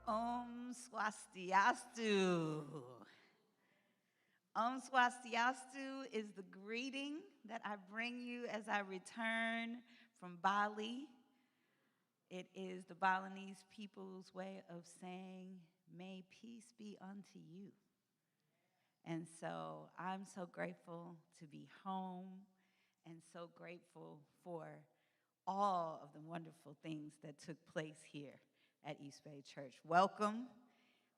Om Swastiastu. Om Swastiastu is the greeting that I bring you as I return from Bali. It is the Balinese people's way of saying, may peace be unto you. And so I'm so grateful to be home and so grateful for all of the wonderful things that took place here at East Bay Church. Welcome,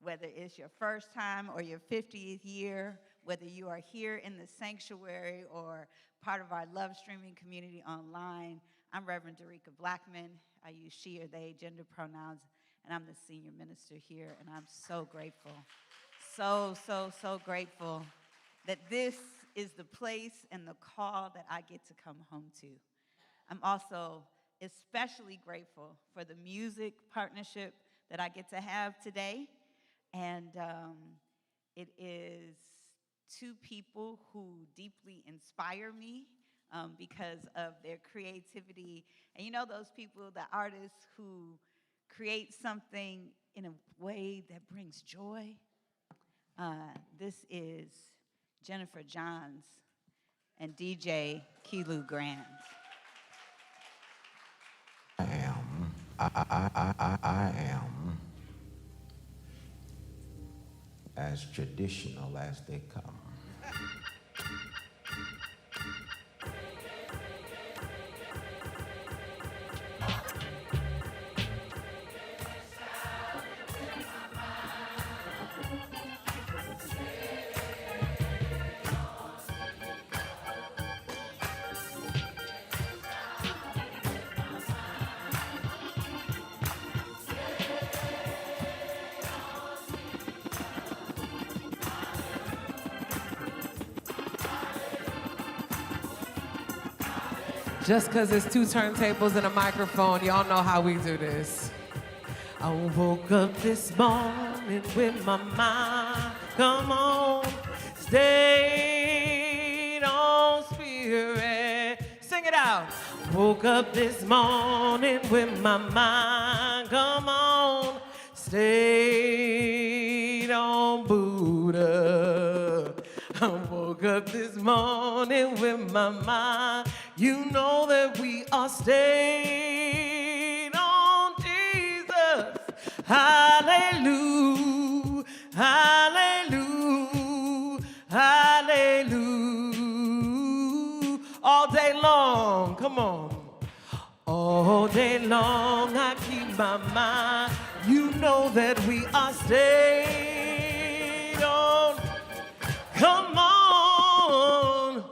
whether it's your first time or your 50th year, whether you are here in the sanctuary or part of our love streaming community online. I'm Reverend Darika Blackman. I use she or they gender pronouns, and I'm the senior minister here, and I'm so grateful, so grateful that this is the place and the call that I get to come home to. I'm also especially grateful for the music partnership that I get to have today. And it is two people who deeply inspire me because of their creativity. And you know those people, the artists who create something in a way that brings joy? This is Jennifer Johns and DJ Kilu Grand. I am as traditional as they come. Just because it's two turntables and a microphone, y'all know how we do this. I woke up this morning with my mind, come on, stayed on spirit. Sing it out. Woke up this morning with my mind, come on, stayed on Buddha. I woke up this morning with my mind. You know that we are stayed on Jesus. Hallelujah, hallelujah, hallelujah. All day long, come on. All day long I keep my mind. You know that we are stayed on. Come on,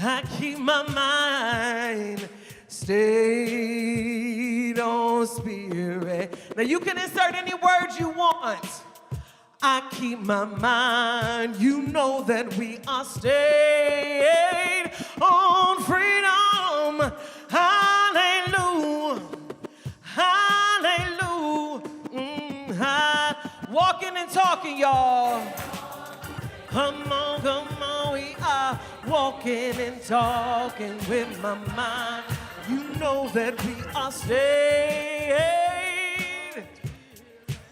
I keep my mind stayed on spirit. Now you can insert any words you want. I keep my mind, you know that we are stayed on freedom. Hallelujah, hallelujah. Walking and talking, y'all. Come on, we are walking and talking with my mind. You know that we are stayed.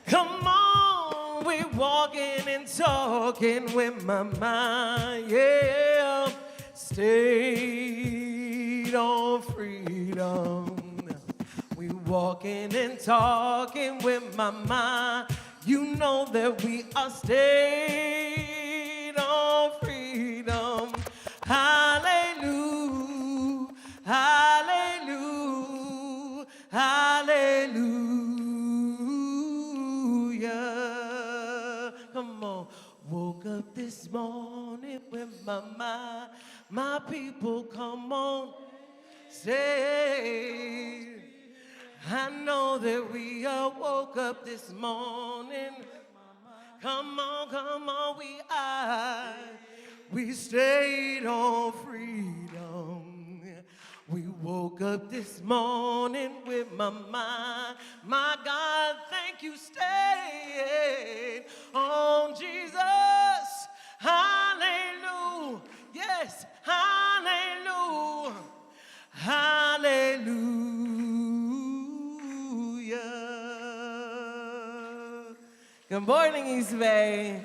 Come on, we walking and talking with my mind, yeah. Stayed on freedom. We walking and talking with my mind. You know that we are stayed on freedom. Hallelujah, hallelujah, hallelujah. Come on. Woke up this morning with my mind. My people, come on, say. I know that we all woke up this morning. Come on, we stayed on freedom. We woke up this morning with my mind. My God, thank you, stayed on Jesus. Hallelujah, yes, hallelujah, hallelujah. Good morning, East Bay.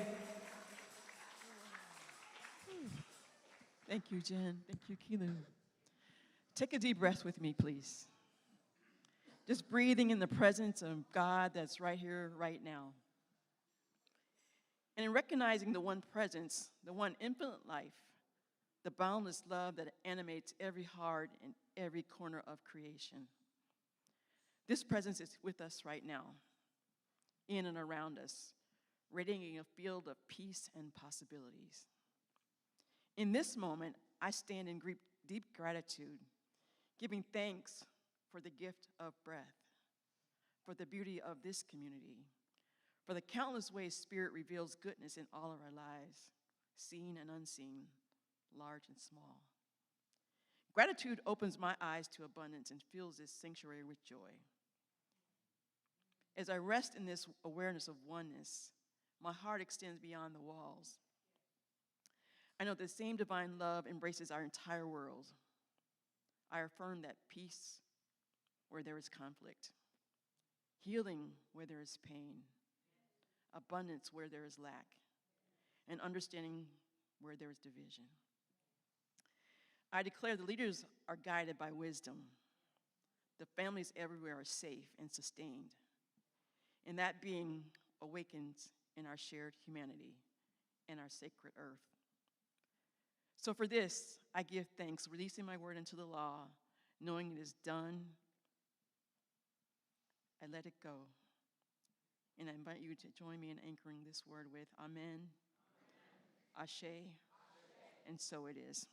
Thank you, Jen. Thank you, Kilu. Take a deep breath with me, please. Just breathing in the presence of God that's right here, right now. And in recognizing the one presence, the one infinite life, the boundless love that animates every heart and every corner of creation. This presence is with us right now, in and around us, radiating a field of peace and possibilities. In this moment, I stand in deep gratitude, giving thanks for the gift of breath, for the beauty of this community, for the countless ways Spirit reveals goodness in all of our lives, seen and unseen, large and small. Gratitude opens my eyes to abundance and fills this sanctuary with joy. As I rest in this awareness of oneness, my heart extends beyond the walls. I know the same divine love embraces our entire world. I affirm that peace where there is conflict, healing where there is pain, abundance where there is lack, and understanding where there is division. I declare the leaders are guided by wisdom. The families everywhere are safe and sustained, and that being awakens in our shared humanity and our sacred earth. So for this, I give thanks, releasing my word into the law, knowing it is done. I let it go. And I invite you to join me in anchoring this word with Amen, Ashe, and so it is.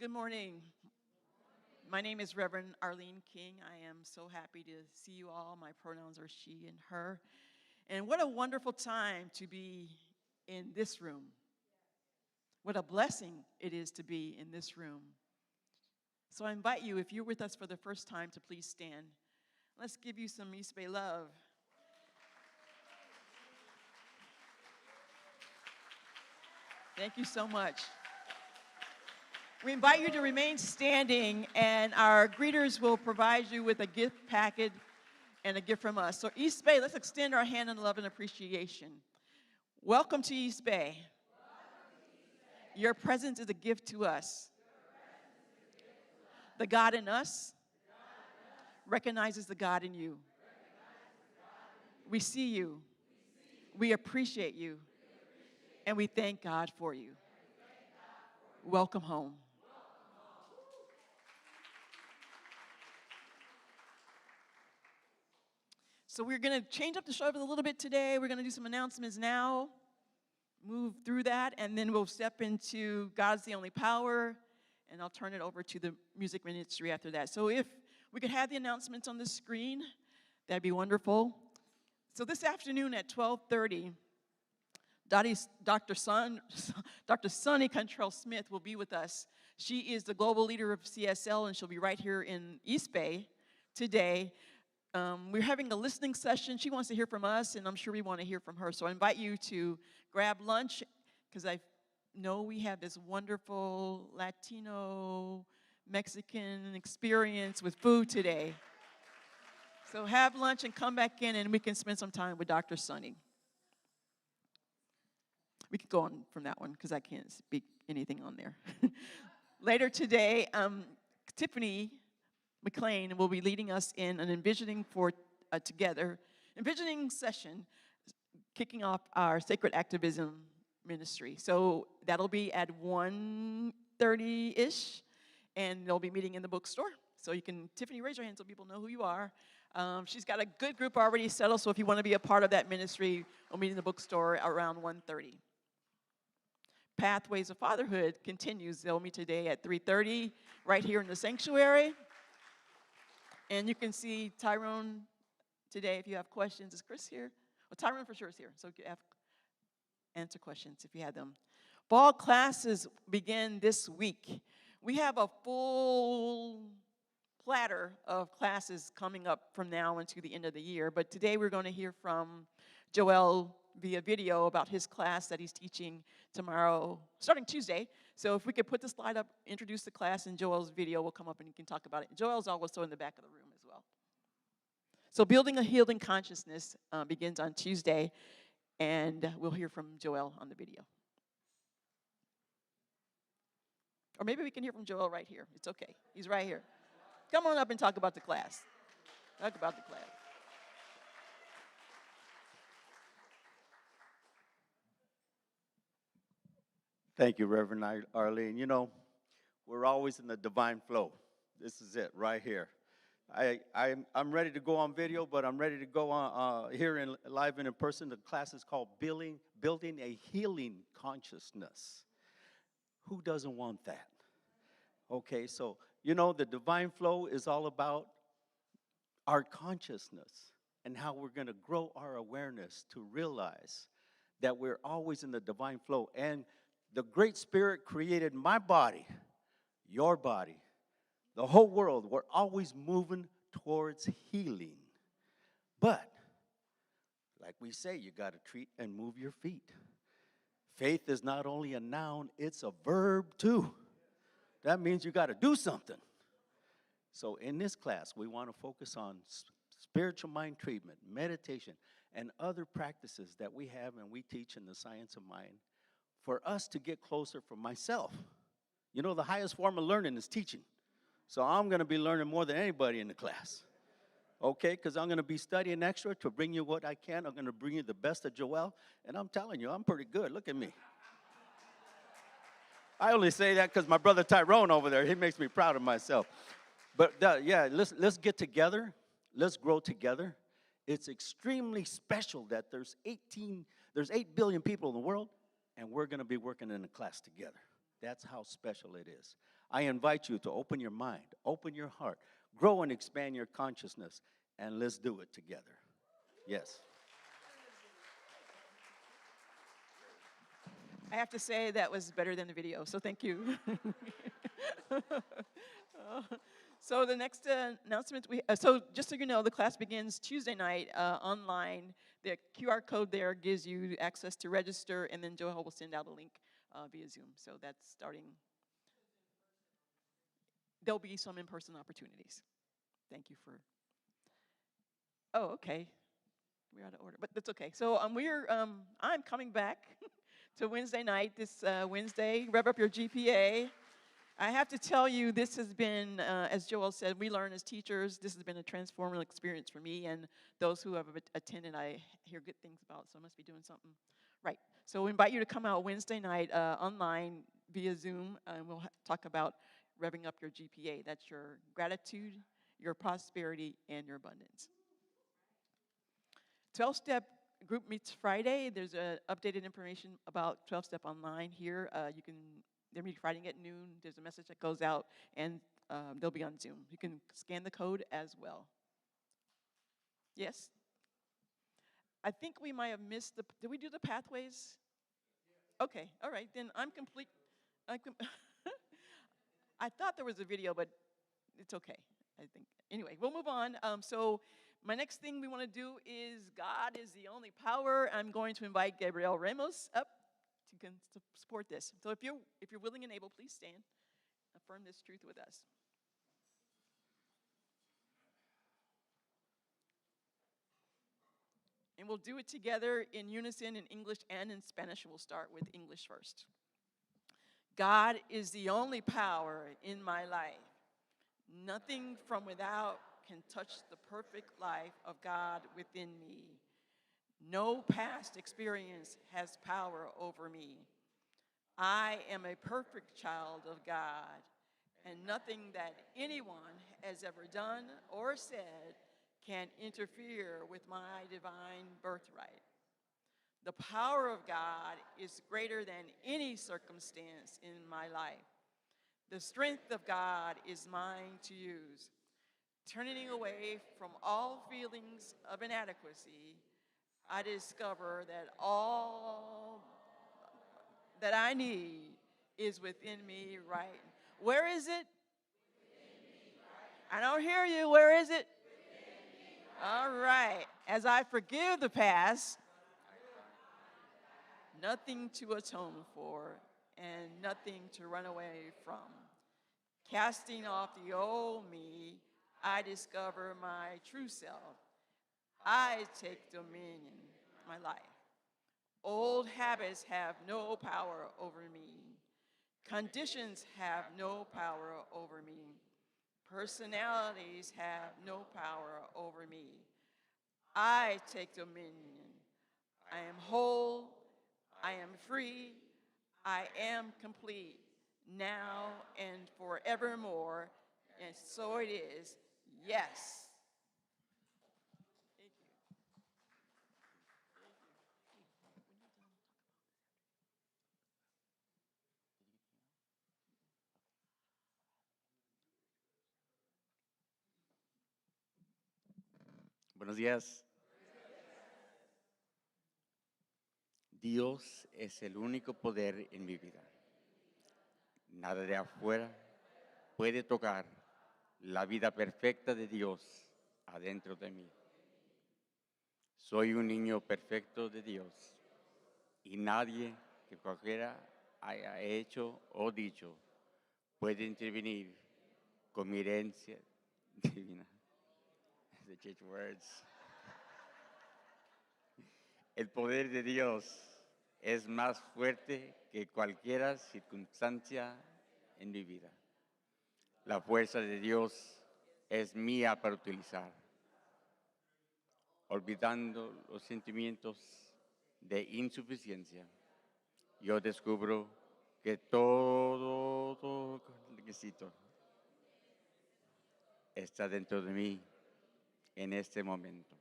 Good morning. My name is Reverend Arlene King. I am so happy to see you all. My pronouns are she and her. And what a wonderful time to be in this room. What a blessing it is to be in this room. So I invite you, if you're with us for the first time, to please stand. Let's give you some East Bay love. Thank you so much. We invite you to remain standing, and our greeters will provide you with a gift packet and a gift from us. So East Bay, let's extend our hand in love and appreciation. Welcome to East Bay. Your presence is a gift to us. The God in us recognizes the God in you. We see you. We appreciate you. And we thank God for you. Welcome home. So we're going to change up the show a little bit today. We're going to do some announcements now, move through that, and then we'll step into God's the Only Power, and I'll turn it over to the music ministry after that. So if we could have the announcements on the screen, that'd be wonderful. So this afternoon at 12:30, Dr. Sunny Cantrell Smith will be with us. She is the global leader of CSL, and she'll be right here in East Bay today. We're having a listening session. She wants to hear from us, and I'm sure we want to hear from her. So I invite you to grab lunch, because I know we have this wonderful Latino, Mexican experience with food today. So have lunch and come back in, and we can spend some time with Dr. Sunny. We could go on from that one, because I can't speak anything on there. Later today, Tiffany McLean will be leading us in an envisioning session, kicking off our sacred activism ministry. So that'll be at 1:30-ish, and they'll be meeting in the bookstore. So you can, Tiffany, raise your hand so people know who you are. She's got a good group already settled, so if you want to be a part of that ministry, we'll meet in the bookstore around 1:30. Pathways of Fatherhood continues. They'll meet today at 3:30 right here in the sanctuary. And you can see Tyrone today if you have questions. Is Chris here? Well, Tyrone for sure is here, so you can answer questions if you have them. Fall classes begin this week. We have a full platter of classes coming up from now until the end of the year, but today we're going to hear from Joel via video about his class that he's teaching tomorrow, starting Tuesday. So if we could put the slide up, introduce the class, and Joel's video will come up and you can talk about it. Joel's also in the back of the room as well. So building a healing consciousness begins on Tuesday, and we'll hear from Joel on the video. Or maybe we can hear from Joel right here. It's okay. He's right here. Come on up and talk about the class. Talk about the class. Thank you, Reverend Arlene. You know, we're always in the divine flow. This is it right here. I'm ready to go on video, but I'm ready to go on here in live and in person. The class is called Building a Healing Consciousness. Who doesn't want that? Okay, so, you know, the divine flow is all about our consciousness and how we're going to grow our awareness to realize that we're always in the divine flow. And the Great Spirit created my body, your body, the whole world. We're always moving towards healing. But, like we say, you got to treat and move your feet. Faith is not only a noun, it's a verb too. That means you got to do something. So in this class, we want to focus on spiritual mind treatment, meditation, and other practices that we have and we teach in the science of mind for us to get closer for myself. You know, the highest form of learning is teaching. So I'm going to be learning more than anybody in the class. Okay, because I'm going to be studying extra to bring you what I can. I'm going to bring you the best of Joel. And I'm telling you, I'm pretty good. Look at me. I only say that because my brother Tyrone over there, he makes me proud of myself. But yeah, let's get together. Let's grow together. It's extremely special that there's 8 billion people in the world, and we're going to be working in a class together. That's how special it is. I invite you to open your mind, open your heart, grow and expand your consciousness, and let's do it together. Yes. I have to say that was better than the video, so thank you. So the next announcement, so just so you know, the class begins Tuesday night online. The QR code there gives you access to register, and then Joel will send out a link via Zoom. So that's starting. There'll be some in-person opportunities. Thank you for. Oh, okay. We're out of order, but that's okay. So I'm coming back to Wednesday night, this Wednesday. Rev up your GPA. I have to tell you, this has been, as Joel said, we learn as teachers. This has been a transformative experience for me, and those who have attended, I hear good things about, so I must be doing something right. So we invite you to come out Wednesday night online via Zoom, and we'll talk about revving up your GPA. That's your gratitude, your prosperity, and your abundance. 12-step group meets Friday. There's updated information about 12-step online here. They'll meet Friday at noon. There's a message that goes out, and they'll be on Zoom. You can scan the code as well. Yes? I think we might have missed did we do the pathways? Okay, all right, then I'm complete. I thought there was a video, but it's okay, I think. Anyway, we'll move on. So my next thing we want to do is God is the only power. I'm going to invite Gabriel Ramos up to support this. So if you're willing and able, please stand. Affirm this truth with us. And we'll do it together in unison in English and in Spanish. We'll start with English first. God is the only power in my life. Nothing from without can touch the perfect life of God within me. No past experience has power over me. I am a perfect child of God, and nothing that anyone has ever done or said can interfere with my divine birthright. The power of God is greater than any circumstance in my life. The strength of God is mine to use. Turning away from all feelings of inadequacy, I discover that all that I need is within me right. Where is it? I don't hear you. Where is it? All right. As I forgive the past, nothing to atone for and nothing to run away from. Casting off the old me, I discover my true self I take dominion of my life. Old habits have no power over me. Conditions have no power over me. Personalities have no power over me. I take dominion. I am whole. I am free. I am complete now and forevermore. And so it is. Yes. Thank you. Buenos días. Dios es el único poder en mi vida. Nada de afuera puede tocar la vida perfecta de Dios adentro de mí. Soy un niño perfecto de Dios y nadie que cualquiera haya hecho o dicho puede intervenir con mi herencia divina. The church words. El poder de Dios es más fuerte que cualquier circunstancia en mi vida. La fuerza de Dios es mía para utilizar, olvidando los sentimientos de insuficiencia. Yo descubro que todo lo que necesito está dentro de mí en este momento.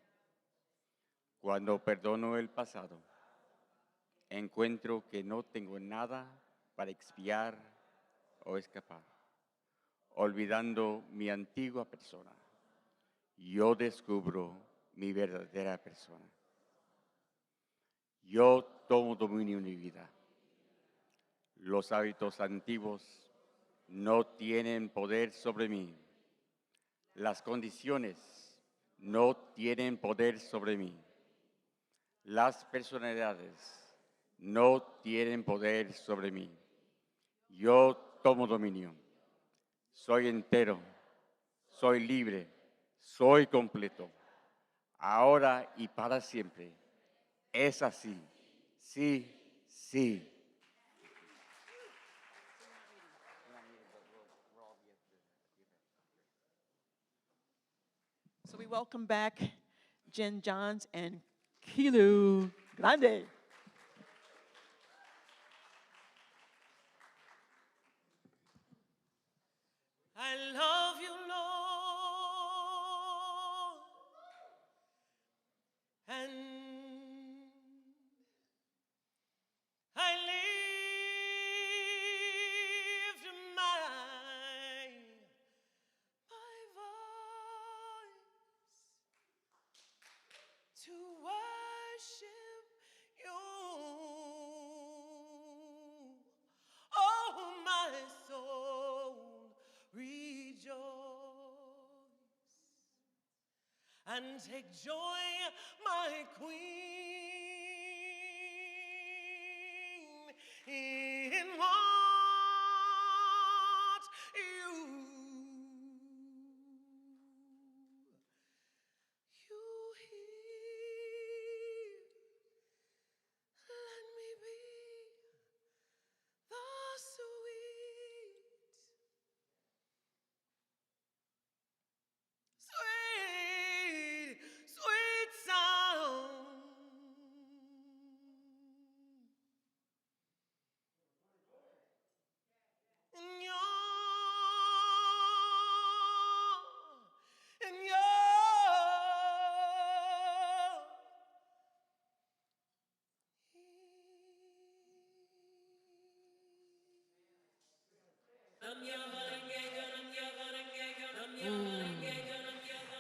Cuando perdono el pasado, encuentro que no tengo nada para expiar o escapar. Olvidando mi antigua persona, yo descubro mi verdadera persona. Yo tomo dominio en mi vida. Los hábitos antiguos no tienen poder sobre mí. Las condiciones no tienen poder sobre mí. Las personalidades no tienen poder sobre mí. Yo tomo dominio. Soy entero, soy libre, soy completo. Ahora y para siempre. Es así. Sí, sí. So we welcome back Jen Johns and Kilu Grande. I love you, Lord, and I lift my voice to worship you. Oh, my soul, rejoice and take joy, my Queen, in what you hear. Let me be the sweet, sweet, sweet sound in your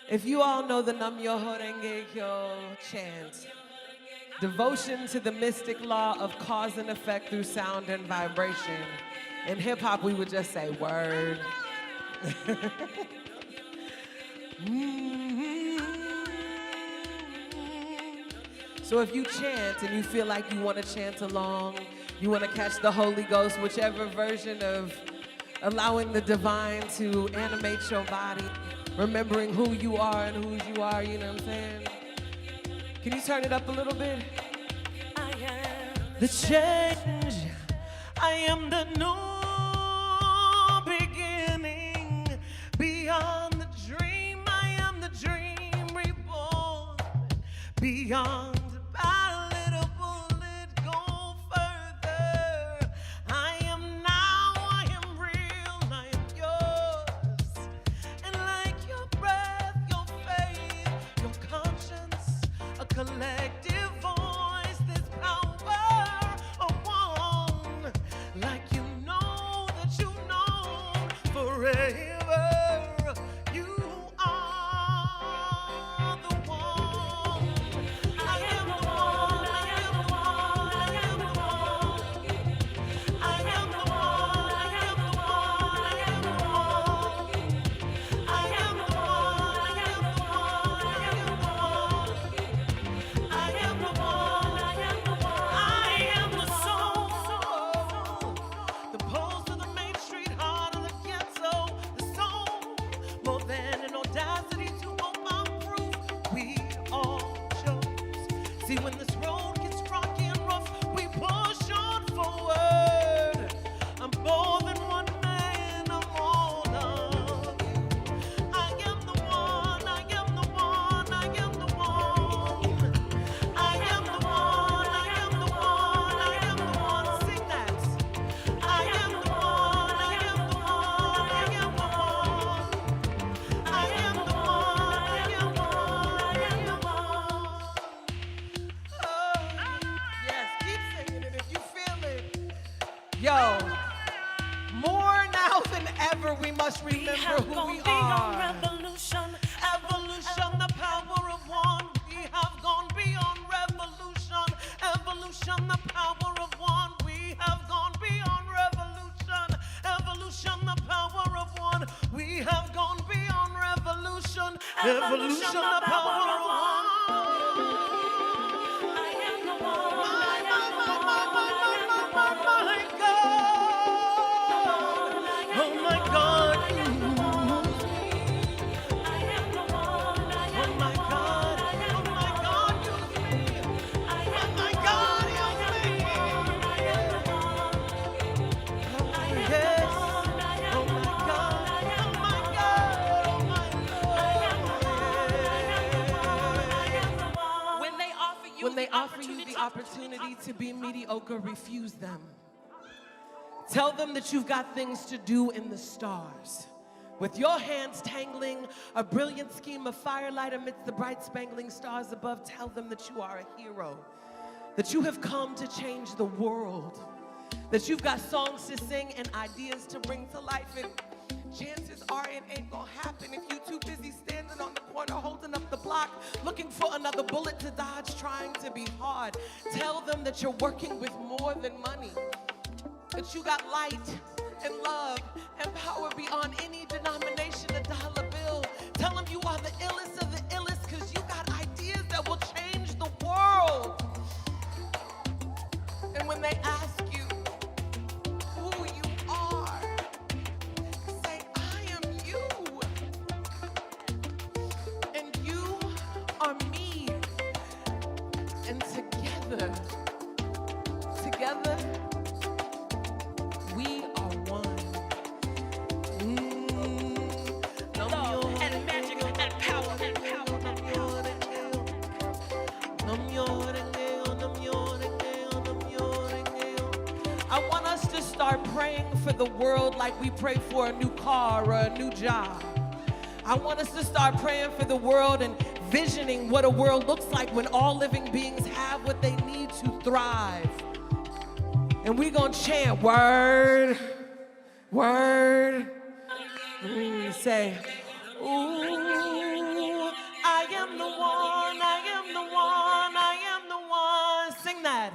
If you all know the Nam Myoho Renge Kyo chant, devotion to the mystic law of cause and effect through sound and vibration. In hip hop, we would just say word. So if you chant and you feel like you want to chant along, you want to catch the Holy Ghost, whichever version of allowing the divine to animate your body, remembering who you are and whose you are, you know what I'm saying? Can you turn it up a little bit? I am the change. I am the new beginning. Beyond the dream, I am the dream reborn. Beyond a little bullet, go further. I am now, I am real, I am yours. And like your breath, your faith, your conscience, a collective voice, this power of one. Like you know that you know forever. You are the one. I am the one. I am the one. I am the one. I am the one. I am the one. I am the one. I am the one. I am the one. I am the one. I am the one. I am the one. I am the soul. The pulse of the main street, heart of the ghetto. The soul, more than an audacity to open proof. We all chose. See, when this road gets rocky and rough, we push on forward. I'm more than one man, I'm all of you. I am the one, I am the one, I am the one. I am the one, I am the one, I am the one. Sing that. I am the one, I am the one, I am the one. I am the one, I am the one, I am the one. Oh, yes, keep singing it if you feel it. Yo, more now than ever, we must remember who we are. Evolution, the power of one. We have gone beyond revolution. Evolution, the power of one. We have gone beyond revolution. Evolution, the power of one. We have gone beyond revolution. Evolution, the power of one. I am the one. My God. Oh my God. Oh my God, oh my God, use me. Oh my God, use me. Oh yes. Oh my God, oh my God, oh my God. When they offer you the opportunity to be mediocre, refuse them. Tell them that you've got things to do in the stars. With your hands tangling a brilliant scheme of firelight amidst the bright spangling stars above, tell them that you are a hero, that you have come to change the world, that you've got songs to sing and ideas to bring to life, and chances are it ain't gonna happen if you too busy standing on the corner holding up the block, looking for another bullet to dodge, trying to be hard. Tell them that you're working with more than money, that you got light and love and power beyond any denomination, a dollar bill. Tell them you are the illest of the illest, because you got ideas that will change the world. And when they ask you who you are, say, I am you. And you are me. And together, we are one. Love and magic and power and power and power. I want us to start praying for the world like we pray for a new car or a new job. I want us to start praying for the world and visioning what a world looks like when all living beings have what they need to thrive. And we're gonna chant, word, word. Say, ooh, I am the one, I am the one, I am the one. Sing that.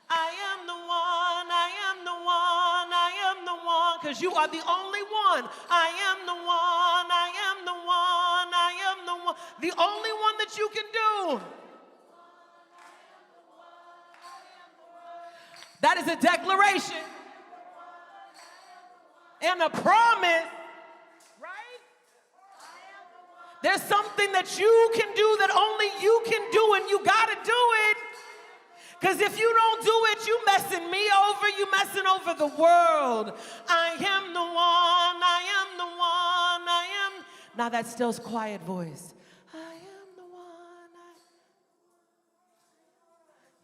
I am the one, I am the one, I am the one. Because you are the only one. I am the one, I am the one, I am the one. The only one that you can do. That is a declaration and a promise, right? There's something that you can do that only you can do, and you got to do it. Because if you don't do it, you messing me over, you messing over the world. I am the one, I am the one, I am. Now that still quiet voice. I am the one,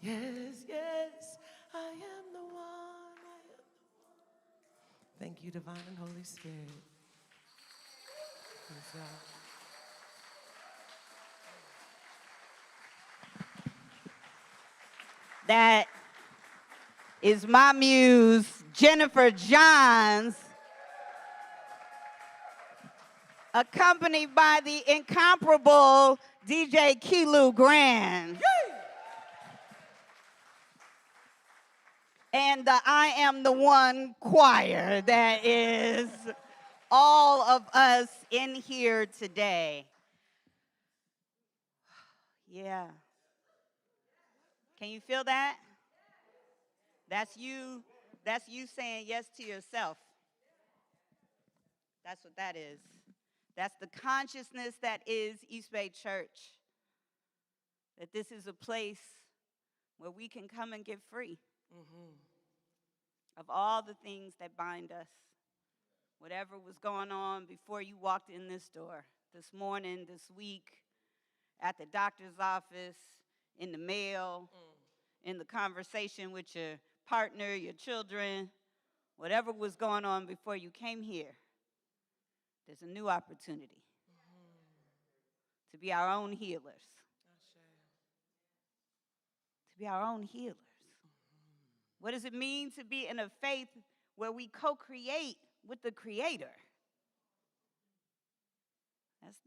yes, yes, I am the one, I am the one. Thank you, Divine and Holy Spirit. Praise God. That is my muse, Jennifer Johns, accompanied by the incomparable DJ Kelu Grand. And the I Am the One choir that is all of us in here today. Yeah. Can you feel that? That's you saying yes to yourself. That's what that is. That's the consciousness that is East Bay Church. That this is a place where we can come and get free of all the things that bind us. Whatever was going on before you walked in this door, this morning, this week, at the doctor's office, in the mail, in the conversation with your partner, your children, whatever was going on before you came here, there's a new opportunity to be our own healers. To be our own healers. What does it mean to be in a faith where we co-create with the Creator?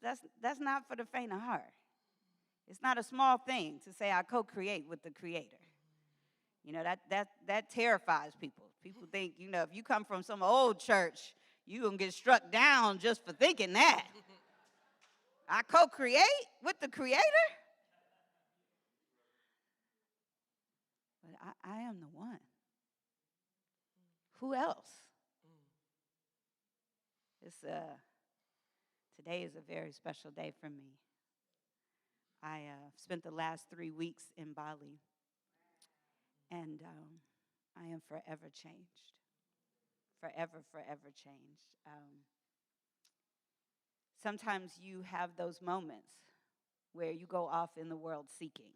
That's not for the faint of heart. It's not a small thing to say I co-create with the Creator. You know, that terrifies people. People think, you know, if you come from some old church, you're going to get struck down just for thinking that. I co-create with the Creator? But I am the one. Who else? Today is a very special day for me. I spent the last 3 weeks in Bali, and I am forever changed. Forever, forever changed. Sometimes you have those moments where you go off in the world seeking.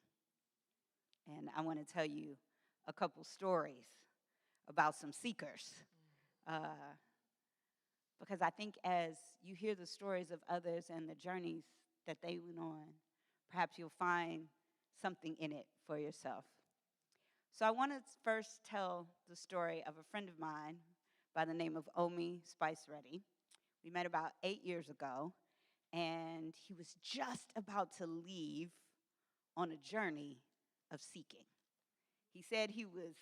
And I want to tell you a couple stories about some seekers. Because I think as you hear the stories of others and the journeys that they went on, perhaps you'll find something in it for yourself. So I want to first tell the story of a friend of mine by the name of Omi Spice Reddy. We met about 8 years ago, and he was just about to leave on a journey of seeking. He said he was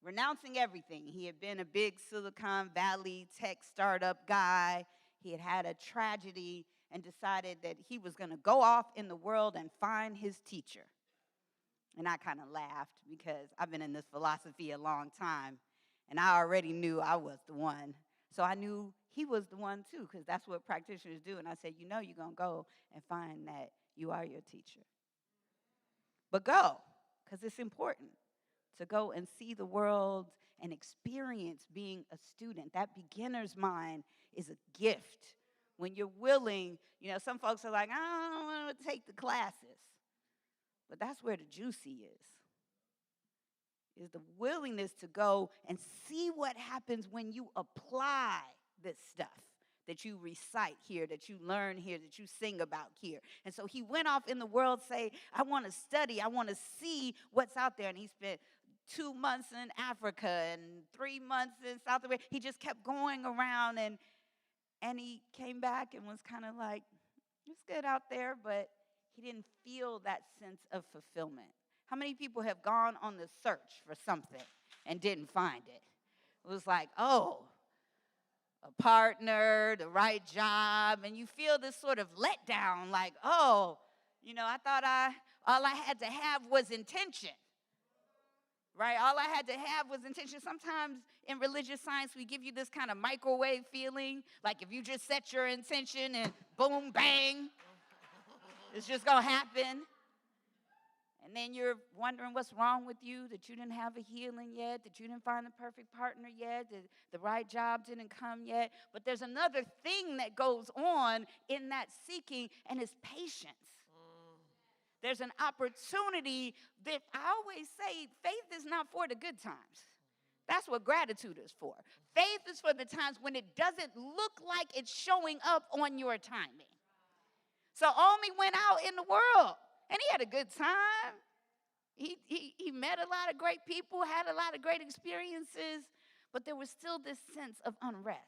renouncing everything. He had been a big Silicon Valley tech startup guy. He had had a tragedy and decided that he was going to go off in the world and find his teacher. And I kind of laughed because I've been in this philosophy a long time, and I already knew I was the one. So I knew he was the one too, because that's what practitioners do. And I said, you know, you're going to go and find that you are your teacher. But go, because it's important to go and see the world and experience being a student. That beginner's mind is a gift. When you're willing, you know, some folks are like, I don't want to take the classes. But that's where the juicy is the willingness to go and see what happens when you apply this stuff that you recite here, that you learn here, that you sing about here. And so he went off in the world say, I want to study, I want to see what's out there. And he spent 2 months in Africa and 3 months in South America. He just kept going around, and he came back and was kind of like, it's good out there, but he didn't feel that sense of fulfillment. How many people have gone on the search for something and didn't find it? It was like, oh, a partner, the right job, and you feel this sort of letdown, like, oh, you know, I thought all I had to have was intention. Right? All I had to have was intention. Sometimes in religious science, we give you this kind of microwave feeling, like if you just set your intention and boom, bang, It's just going to happen. And then you're wondering what's wrong with you, that you didn't have a healing yet, that you didn't find the perfect partner yet, that the right job didn't come yet. But there's another thing that goes on in that seeking, and it's patience. There's an opportunity that I always say faith is not for the good times. That's what gratitude is for. Faith is for the times when it doesn't look like it's showing up on your timing. So Omi went out in the world, and he had a good time. He met a lot of great people, had a lot of great experiences, but there was still this sense of unrest.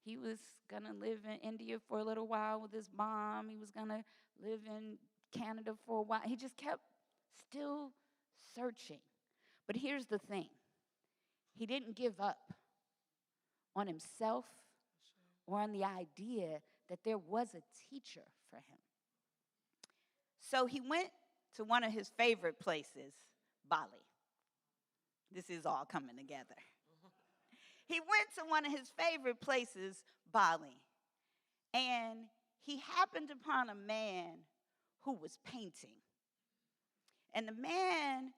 He was going to live in India for a little while with his mom. He was going to live in Canada for a while. He just kept still searching. But here's the thing. He didn't give up on himself or on the idea that there was a teacher for him. So he went to one of his favorite places, Bali. This is all coming together. He went to one of his favorite places, Bali, and he happened upon a man who was painting. And the man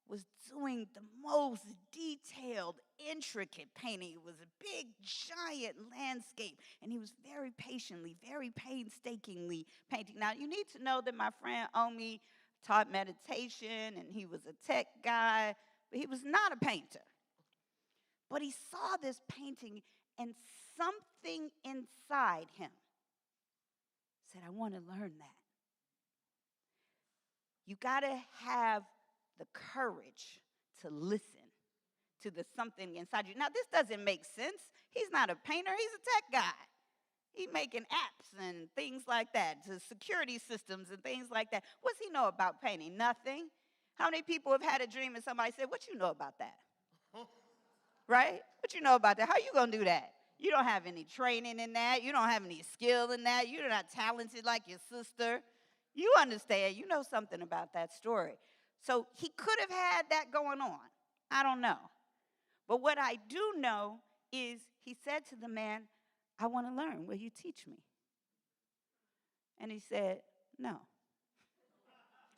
was doing the most detailed, intricate painting. It was a big, giant landscape, and he was very patiently, very painstakingly painting. Now, you need to know that my friend Omi taught meditation, and he was a tech guy, but he was not a painter. But he saw this painting, and something inside him said, I want to learn that. You got to have the courage to listen to the something inside you. Now, this doesn't make sense. He's not a painter. He's a tech guy. He's making apps and things like that, to security systems and things like that. What's he know about painting? Nothing. How many people have had a dream and somebody said, what you know about that? Right? What you know about that? How you going to do that? You don't have any training in that. You don't have any skill in that. You're not talented like your sister. You understand. You know something about that story. So he could have had that going on. I don't know. But what I do know is he said to the man, I want to learn. Will you teach me? And he said, no.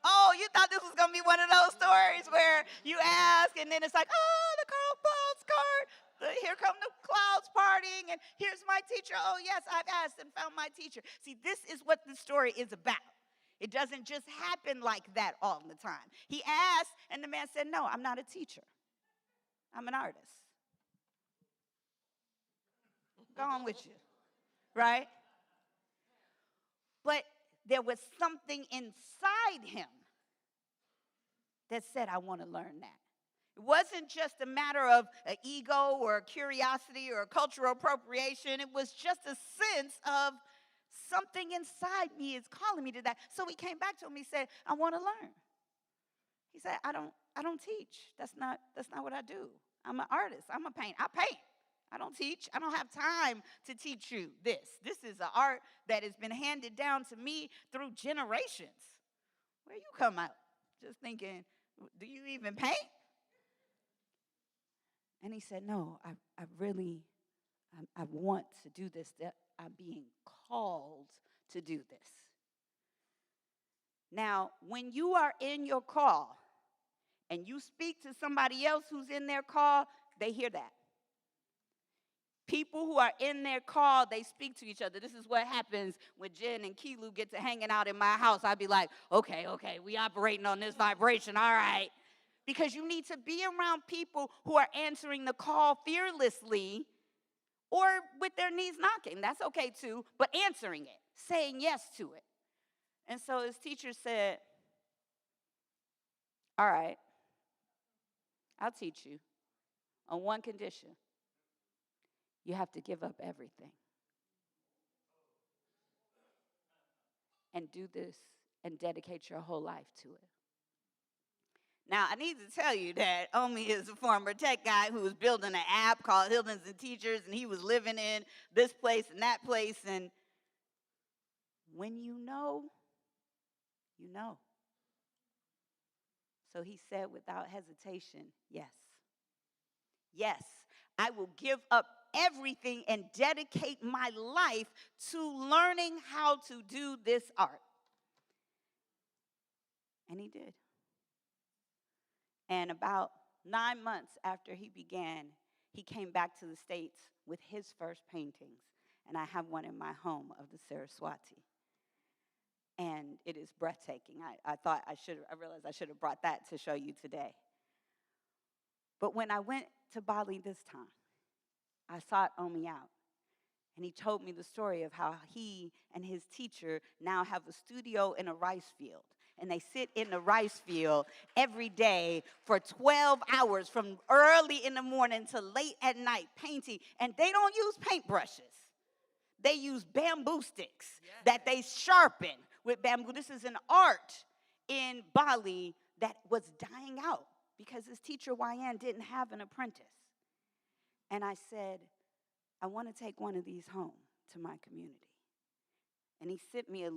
Oh, you thought this was going to be one of those stories where you ask and then it's like, oh, the clouds card. Here come the clouds partying and here's my teacher. Oh, yes, I've asked and found my teacher. See, this is what the story is about. It doesn't just happen like that all the time. He asked, and the man said, no, I'm not a teacher. I'm an artist. Go on with you, right? But there was something inside him that said, I want to learn that. It wasn't just a matter of an ego or a curiosity or a cultural appropriation. It was just a sense of something inside me is calling me to that. So he came back to him. He said, I want to learn. He said, I don't teach. That's not what I do. I'm an artist. I'm a painter. I paint. I don't teach. I don't have time to teach you this. This is an art that has been handed down to me through generations. Where you come out? Just thinking, do you even paint? And he said, no, I want to do this. That I'm being called to do this. Now, when you are in your call and you speak to somebody else who's in their call, they hear that. People who are in their call, they speak to each other. This is what happens when Jen and Kilu get to hanging out in my house. I'd be like, okay, we operating on this vibration, all right. Because you need to be around people who are answering the call fearlessly or with their knees knocking. That's okay too, but answering it, saying yes to it. And so his teacher said, all right, I'll teach you on one condition. You have to give up everything and do this and dedicate your whole life to it. Now, I need to tell you that Omi is a former tech guy who was building an app called Hildens and Teachers, and he was living in this place and that place. And when you know, you know. So he said without hesitation, yes. Yes, I will give up everything and dedicate my life to learning how to do this art. And he did. And about 9 months after he began, he came back to the States with his first paintings. And I have one in my home of the Saraswati. And it is breathtaking. I realized I should have brought that to show you today. But when I went to Bali this time, I sought Omi out. And he told me the story of how he and his teacher now have a studio in a rice field. And they sit in the rice field every day for 12 hours from early in the morning to late at night painting. And they don't use paintbrushes. They use bamboo sticks that they sharpen with bamboo. This is an art in Bali that was dying out because his teacher, YN, didn't have an apprentice. And I said, I want to take one of these home to my community. And he sent me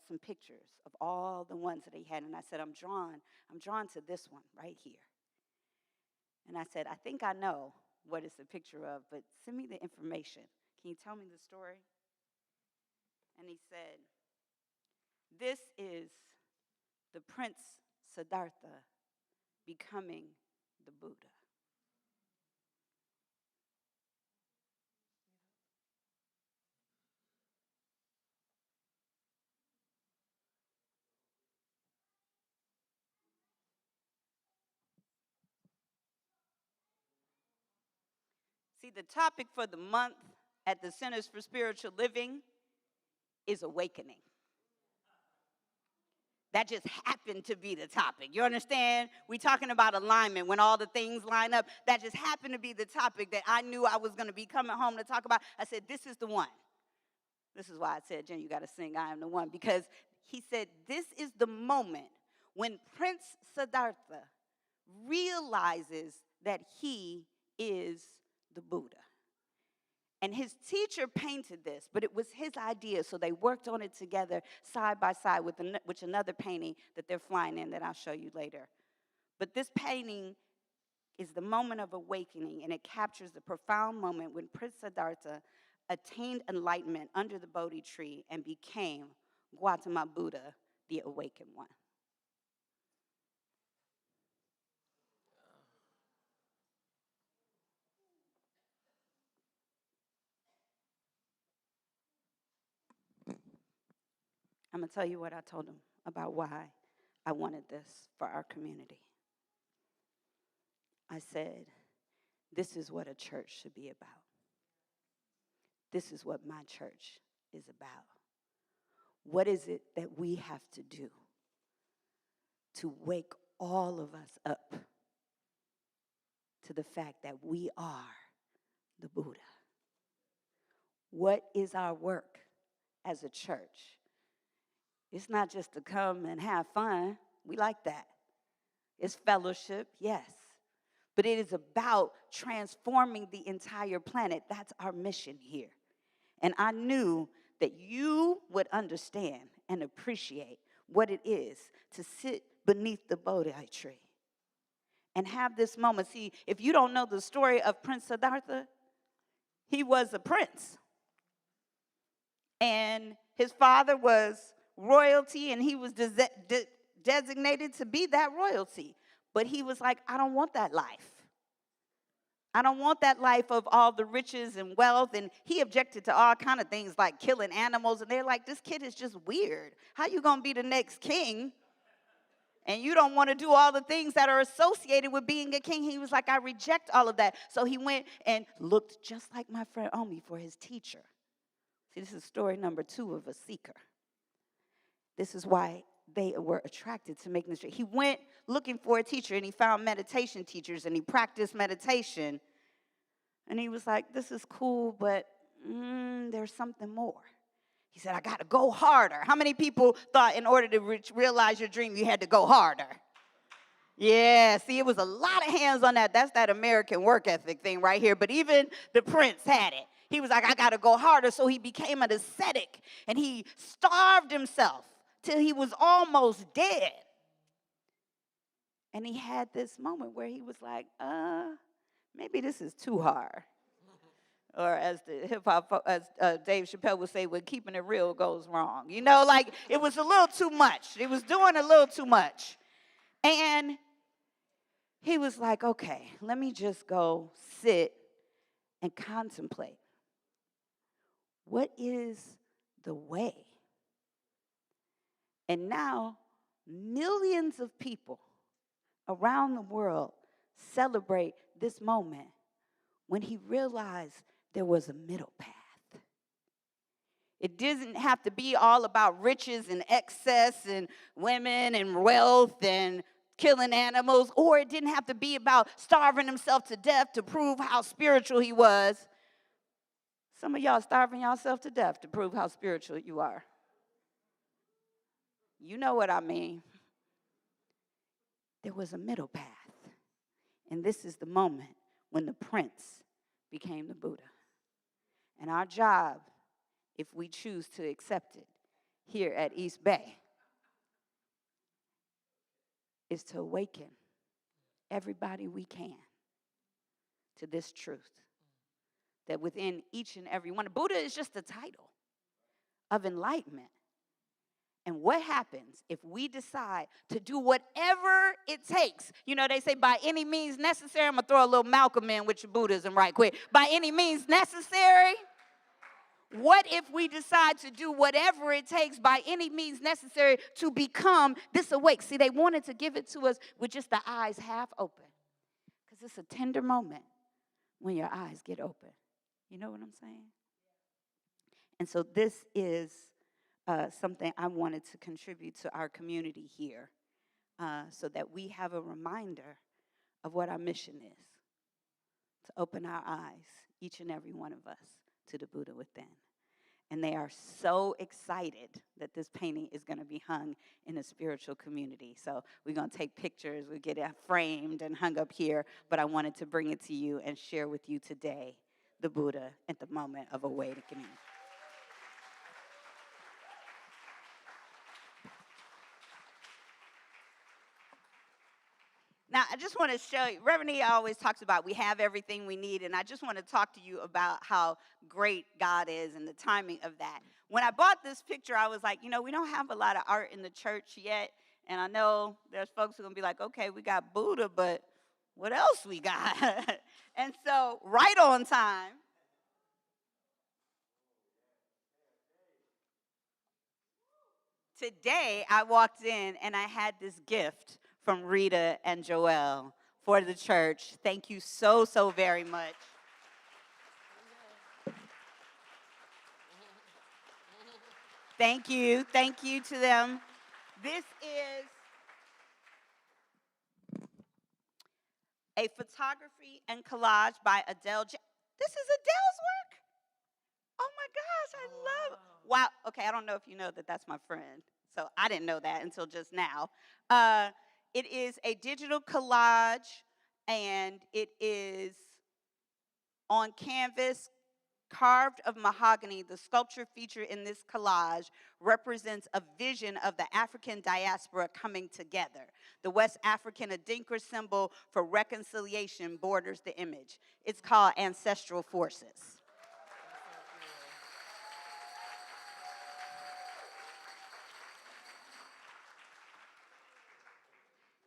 some pictures of all the ones that he had. And I said, I'm drawn to this one right here. And I said, I think I know what it's a picture of, but send me the information. Can you tell me the story? And he said, this is the Prince Siddhartha becoming the Buddha. See, the topic for the month at the Centers for Spiritual Living is awakening. That just happened to be the topic. You understand? We're talking about alignment when all the things line up. That just happened to be the topic that I knew I was going to be coming home to talk about. I said, this is the one. This is why I said, Jen, you got to sing I Am the One. Because he said, this is the moment when Prince Siddhartha realizes that he is the Buddha. And his teacher painted this, but it was his idea, so they worked on it together side by side with another painting that they're flying in that I'll show you later. But this painting is the moment of awakening, and it captures the profound moment when Prince Siddhartha attained enlightenment under the Bodhi tree and became Gautama Buddha, the awakened one. I'm going to tell you what I told him about why I wanted this for our community. I said, this is what a church should be about. This is what my church is about. What is it that we have to do to wake all of us up to the fact that we are the Buddha? What is our work as a church? It's not just to come and have fun. We like that. It's fellowship, yes. But it is about transforming the entire planet. That's our mission here. And I knew that you would understand and appreciate what it is to sit beneath the Bodhi tree and have this moment. See, if you don't know the story of Prince Siddhartha, he was a prince. And his father was royalty, and he was designated to be that royalty. But he was like, I don't want that life. I don't want that life of all the riches and wealth. And he objected to all kind of things like killing animals. And they're like, this kid is just weird. How you going to be the next king? And you don't want to do all the things that are associated with being a king. He was like, I reject all of that. So he went and looked just like my friend Omi for his teacher. See, this is story number 2 of a seeker. This is why they were attracted to making this. He went looking for a teacher, and he found meditation teachers, and he practiced meditation. And he was like, this is cool, but there's something more. He said, I got to go harder. How many people thought in order to realize your dream, you had to go harder? Yeah, see, it was a lot of hands on that. That's that American work ethic thing right here. But even the prince had it. He was like, I got to go harder. So he became an ascetic, and he starved himself till he was almost dead. And he had this moment where he was like, maybe this is too hard. Or as the hip hop, as Dave Chappelle would say, when keeping it real goes wrong. You know, like it was a little too much. It was doing a little too much. And he was like, okay, let me just go sit and contemplate. What is the way? And now, millions of people around the world celebrate this moment when he realized there was a middle path. It doesn't have to be all about riches and excess and women and wealth and killing animals, or it didn't have to be about starving himself to death to prove how spiritual he was. Some of y'all starving yourself to death to prove how spiritual you are. You know what I mean. There was a middle path. And this is the moment when the prince became the Buddha. And our job, if we choose to accept it here at East Bay, is to awaken everybody we can to this truth. That within each and every one, Buddha is just a title of enlightenment. And what happens if we decide to do whatever it takes? You know, they say by any means necessary. I'm going to throw a little Malcolm in with your Buddhism right quick. By any means necessary. What if we decide to do whatever it takes by any means necessary to become this awake? See, they wanted to give it to us with just the eyes half open. Because it's a tender moment when your eyes get open. You know what I'm saying? And so this is something I wanted to contribute to our community here so that we have a reminder of what our mission is. To open our eyes, each and every one of us, to the Buddha within. And they are so excited that this painting is going to be hung in a spiritual community. So we're going to take pictures, we get it framed and hung up here, but I wanted to bring it to you and share with you today the Buddha at the moment of awakening. Now, I just want to show you, Reverend E always talks about we have everything we need, and I just want to talk to you about how great God is and the timing of that. When I bought this picture, I was like, you know, we don't have a lot of art in the church yet, and I know there's folks who are going to be like, okay, we got Buddha, but what else we got? And so, right on time, today I walked in and I had this gift from Rita and Joelle for the church. Thank you so, so very much. Thank you. Thank you to them. This is a photography and collage by Adele. This is Adele's work? Oh my gosh, I love it. Wow. Okay, I don't know if you know that that's my friend. So I didn't know that until just now. It is a digital collage, and it is on canvas, carved of mahogany. The sculpture featured in this collage represents a vision of the African diaspora coming together. The West African Adinkra symbol for reconciliation borders the image. It's called Ancestral Forces.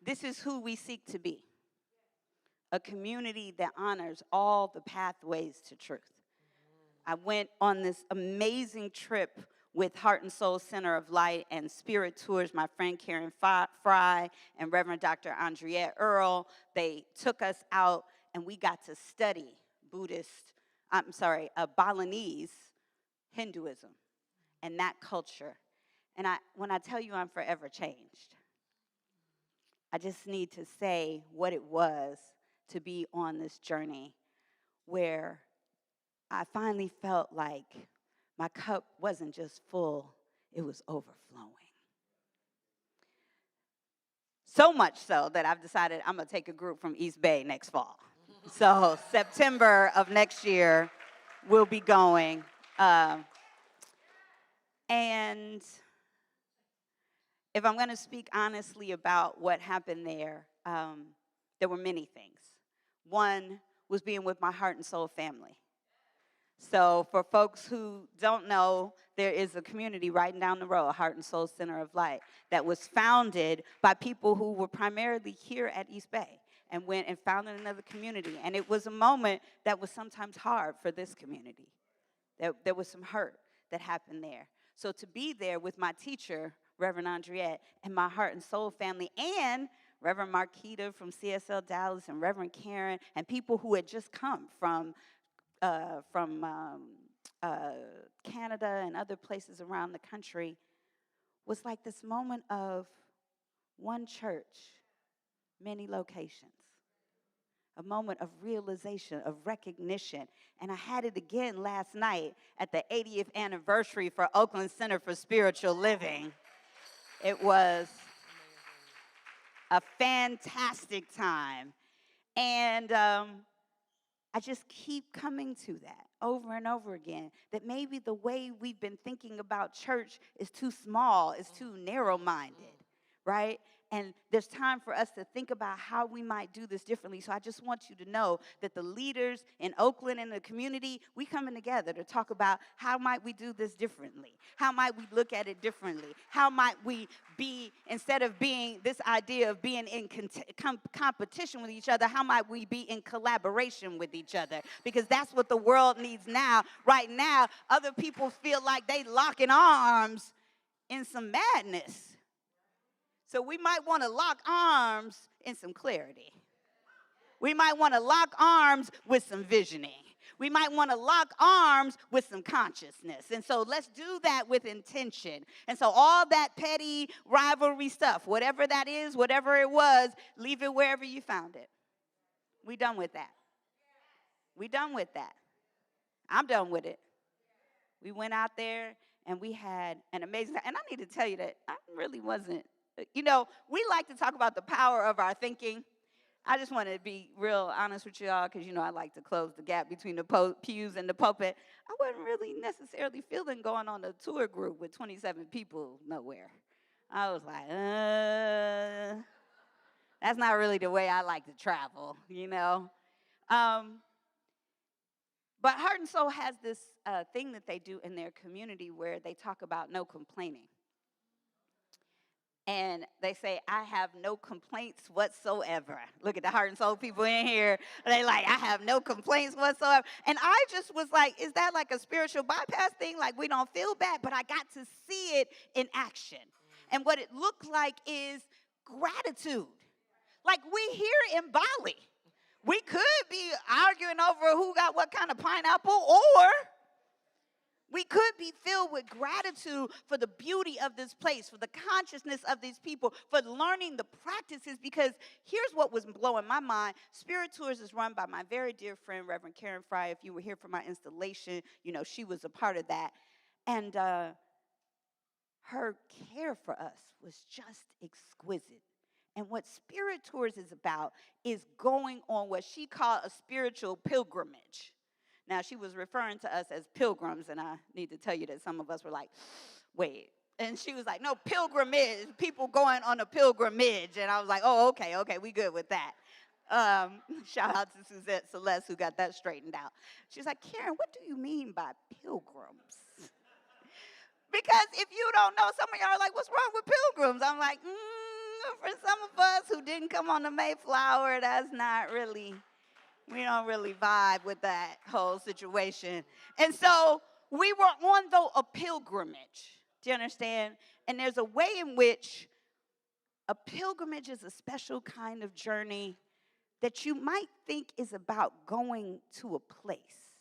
This is who we seek to be, a community that honors all the pathways to truth. I went on this amazing trip with Heart and Soul Center of Light and Spirit Tours, my friend Karen Fry and Reverend Dr. Andriette Earl. They took us out and we got to study Balinese Hinduism and that culture. And when I tell you I'm forever changed, I just need to say what it was to be on this journey where I finally felt like my cup wasn't just full, it was overflowing. So much so that I've decided I'm going to take a group from East Bay next fall. So September of next year, we'll be going. And if I'm going to speak honestly about what happened there, there were many things. One was being with my heart and soul family. So for folks who don't know, there is a community right down the road, Heart and Soul Center of Light, that was founded by people who were primarily here at East Bay and went and founded another community. And it was a moment that was sometimes hard for this community. There was some hurt that happened there. So to be there with my teacher, Reverend Andriette, and my Heart and Soul family, and Reverend Marquita from CSL Dallas, and Reverend Karen, and people who had just come from Canada and other places around the country, was like this moment of one church, many locations. A moment of realization, of recognition. And I had it again last night at the 80th anniversary for Oakland Center for Spiritual Living. It was a fantastic time. And I just keep coming to that over and over again, that maybe the way we've been thinking about church is too small, is too narrow-minded, right? And there's time for us to think about how we might do this differently. So I just want you to know that the leaders in Oakland and the community, we coming together to talk about how might we do this differently? How might we look at it differently? How might we be, instead of being this idea of being in competition with each other, how might we be in collaboration with each other? Because that's what the world needs now. Right now, other people feel like they locking arms in some madness. So we might want to lock arms in some clarity. We might want to lock arms with some visioning. We might want to lock arms with some consciousness. And so let's do that with intention. And so all that petty rivalry stuff, whatever that is, whatever it was, leave it wherever you found it. We done with that. We done with that. I'm done with it. We went out there and we had an amazing time. And I need to tell you that I really wasn't. You know, we like to talk about the power of our thinking. I just want to be real honest with y'all because, you know, I like to close the gap between the pews and the pulpit. I wasn't really necessarily feeling going on a tour group with 27 people nowhere. I was like, that's not really the way I like to travel, you know. But Heart and Soul has this thing that they do in their community where they talk about no complaining. And they say, I have no complaints whatsoever. Look at the Heart and Soul people in here. They like, I have no complaints whatsoever. And I just was like, is that like a spiritual bypass thing? Like we don't feel bad, but I got to see it in action. And what it looked like is gratitude. Like we here in Bali, we could be arguing over who got what kind of pineapple, or we could be filled with gratitude for the beauty of this place, for the consciousness of these people, for learning the practices, because here's what was blowing my mind. Spirit Tours is run by my very dear friend, Reverend Karen Fry. If you were here for my installation, you know, she was a part of that. And her care for us was just exquisite. And what Spirit Tours is about is going on what she called a spiritual pilgrimage. Now, she was referring to us as pilgrims, and I need to tell you that some of us were like, wait. And she was like, no, pilgrimage, people going on a pilgrimage. And I was like, oh, okay, we good with that. Shout out to Suzette Celeste who got that straightened out. She's like, Karen, what do you mean by pilgrims? Because if you don't know, some of y'all are like, what's wrong with pilgrims? I'm like, for some of us who didn't come on the Mayflower, that's not really... We don't really vibe with that whole situation. And so we were on, though, a pilgrimage. Do you understand? And there's a way in which a pilgrimage is a special kind of journey that you might think is about going to a place.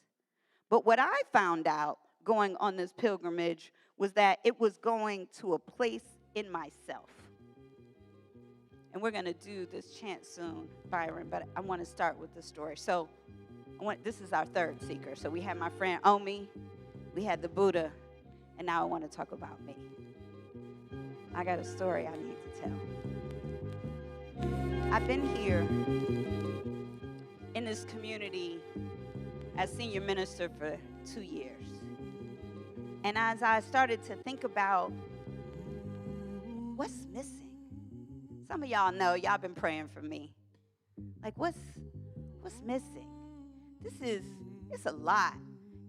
But what I found out going on this pilgrimage was that it was going to a place in myself. And we're going to do this chant soon, Byron, but I want to start with the story. So this is our third seeker. So we had my friend Omi, we had the Buddha, and now I want to talk about me. I got a story I need to tell. I've been here in this community as senior minister for 2 years. And as I started to think about what's missing, some of y'all know, y'all been praying for me. Like, what's missing? It's a lot.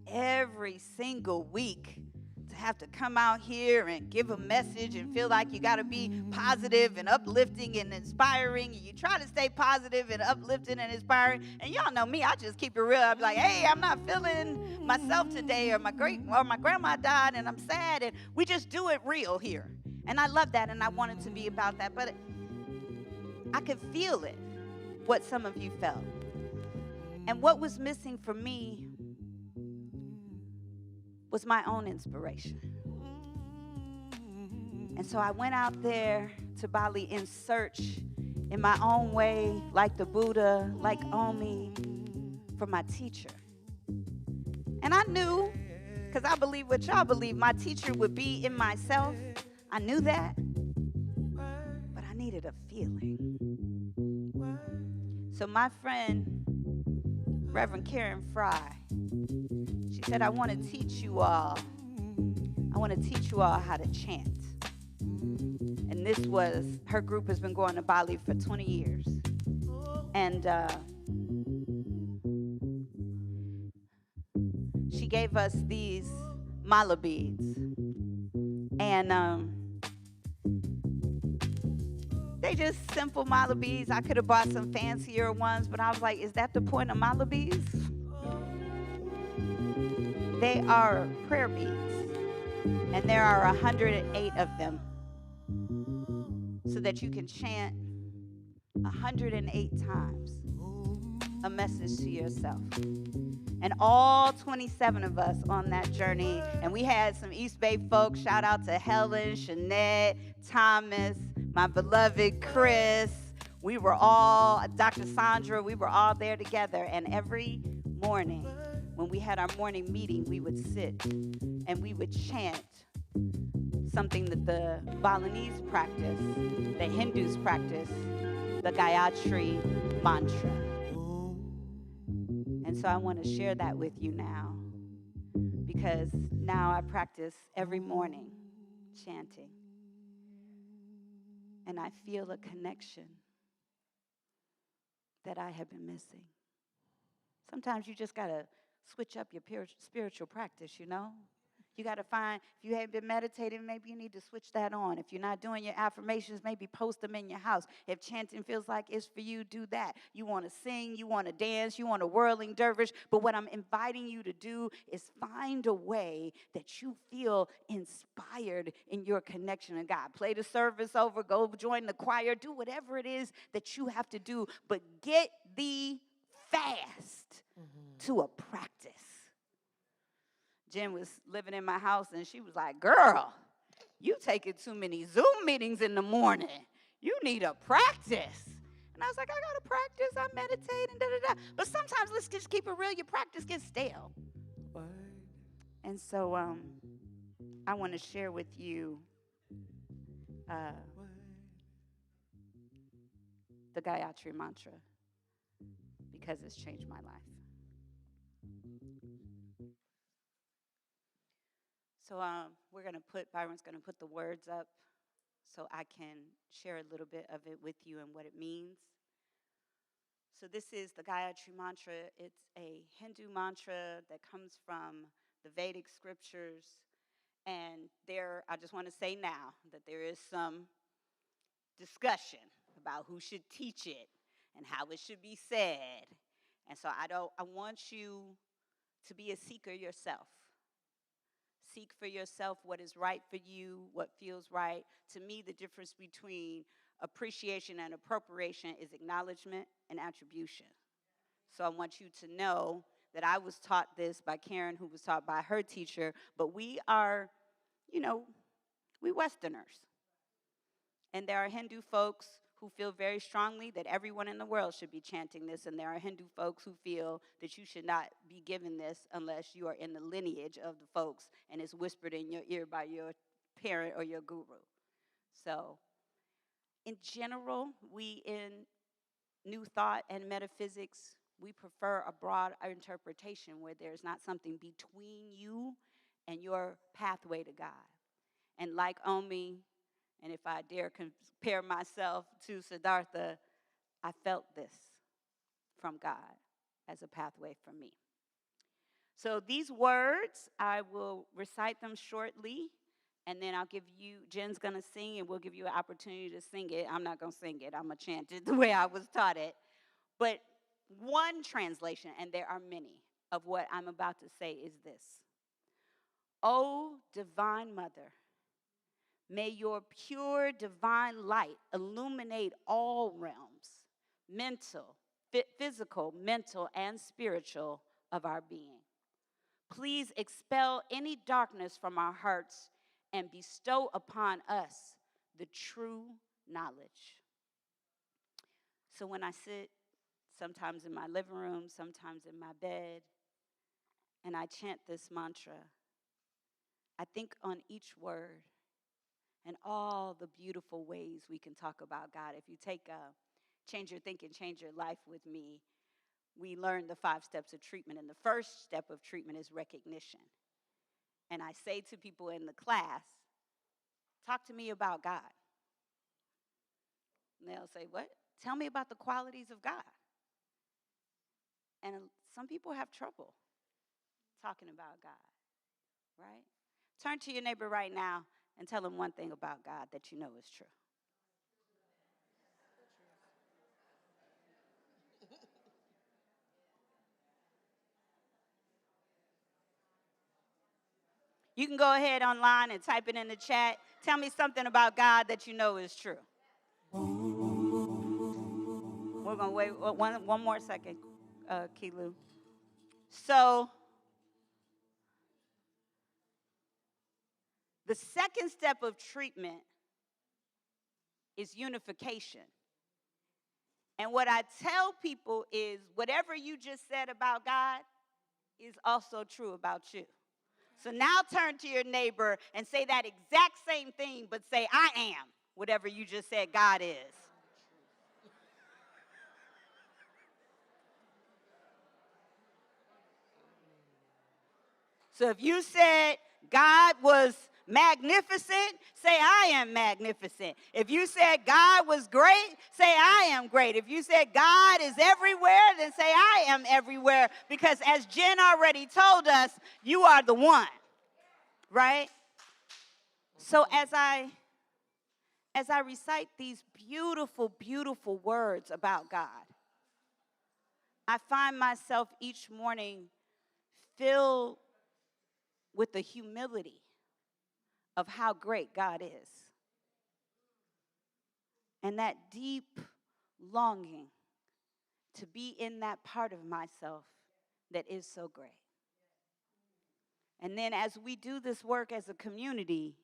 every single week to have to come out here and give a message and feel like you got to be positive and uplifting and inspiring. And you try to stay positive and uplifting and inspiring. And y'all know me, I just keep it real. I'm like, hey, I'm not feeling myself today, or my grandma died and I'm sad. And we just do it real here. And I love that, and I wanted to be about that. But I could feel it, what some of you felt. And what was missing for me was my own inspiration. And so I went out there to Bali in search, in my own way, like the Buddha, like Omi, for my teacher. And I knew, because I believe what y'all believe, my teacher would be in myself. I knew that, but I needed a feeling. So my friend, Reverend Karen Fry, she said, I want to teach you all how to chant. And this was, her group has been going to Bali for 20 years. And she gave us these mala beads. And they just simple mala beads. I could have bought some fancier ones, but I was like, is that the point of mala beads? They are prayer beads, and there are 108 of them, so that you can chant 108 times a message to yourself. And all 27 of us on that journey, and we had some East Bay folks, shout out to Helen, Shanette, Thomas, my beloved Chris. We were all, Dr. Sandra, we were all there together. And every morning, when we had our morning meeting, we would sit and we would chant something that the Balinese practice, the Hindus practice, the Gayatri mantra. And so I want to share that with you now, because now I practice every morning chanting. And I feel a connection that I have been missing. Sometimes you just got to switch up your spiritual practice, you know? You got to find, if you haven't been meditating, maybe you need to switch that on. If you're not doing your affirmations, maybe post them in your house. If chanting feels like it's for you, do that. You want to sing, you want to dance, you want a whirling dervish. But what I'm inviting you to do is find a way that you feel inspired in your connection to God. Play the service over, go join the choir, do whatever it is that you have to do. But get thee fast to a practice. Jen was living in my house, and she was like, girl, you taking too many Zoom meetings in the morning. You need a practice. And I was like, I got to practice. I meditate and da-da-da. But sometimes, let's just keep it real, your practice gets stale. What? And so I want to share with you the Gayatri mantra, because it's changed my life. So Byron's going to put the words up so I can share a little bit of it with you and what it means. So this is the Gayatri mantra. It's a Hindu mantra that comes from the Vedic scriptures. And I just want to say now that there is some discussion about who should teach it and how it should be said. And so I want you to be a seeker yourself. Seek for yourself what is right for you, what feels right. To me, the difference between appreciation and appropriation is acknowledgement and attribution. So I want you to know that I was taught this by Karen, who was taught by her teacher, but we are, we Westerners. And there are Hindu folks who feel very strongly that everyone in the world should be chanting this, and there are Hindu folks who feel that you should not be given this unless you are in the lineage of the folks and it's whispered in your ear by your parent or your guru. So, in general, we in New Thought and metaphysics, we prefer a broad interpretation where there's not something between you and your pathway to God. And like Omi, and if I dare compare myself to Siddhartha, I felt this from God as a pathway for me. So these words, I will recite them shortly, and then I'll give you, Jen's going to sing, and we'll give you an opportunity to sing it. I'm not going to sing it. I'm going to chant it the way I was taught it. But one translation, and there are many, of what I'm about to say is this. O Divine Mother, may your pure divine light illuminate all realms, mental, physical, mental, and spiritual of our being. Please expel any darkness from our hearts and bestow upon us the true knowledge. So when I sit, sometimes in my living room, sometimes in my bed, and I chant this mantra, I think on each word and all the beautiful ways we can talk about God. If you take Change Your Thinking, Change Your Life with me, we learned the 5 steps of treatment. And the first step of treatment is recognition. And I say to people in the class, talk to me about God. And they'll say, what? Tell me about the qualities of God. And some people have trouble talking about God, right? Turn to your neighbor right now and tell them one thing about God that you know is true. You can go ahead online and type it in the chat. Tell me something about God that you know is true. We're going to wait one more second, Kilu. So, the second step of treatment is unification. And what I tell people is whatever you just said about God is also true about you. So now turn to your neighbor and say that exact same thing, but say, I am whatever you just said God is. So if you said God was magnificent, say I am magnificent. If you said God was great, say I am great. If you said God is everywhere, then say I am everywhere. Because as Jen already told us, you are the one, right? So as I recite these beautiful, beautiful words about God, I find myself each morning filled with the humility of how great God is. And that deep longing to be in that part of myself that is so great. And then as we do this work as a community,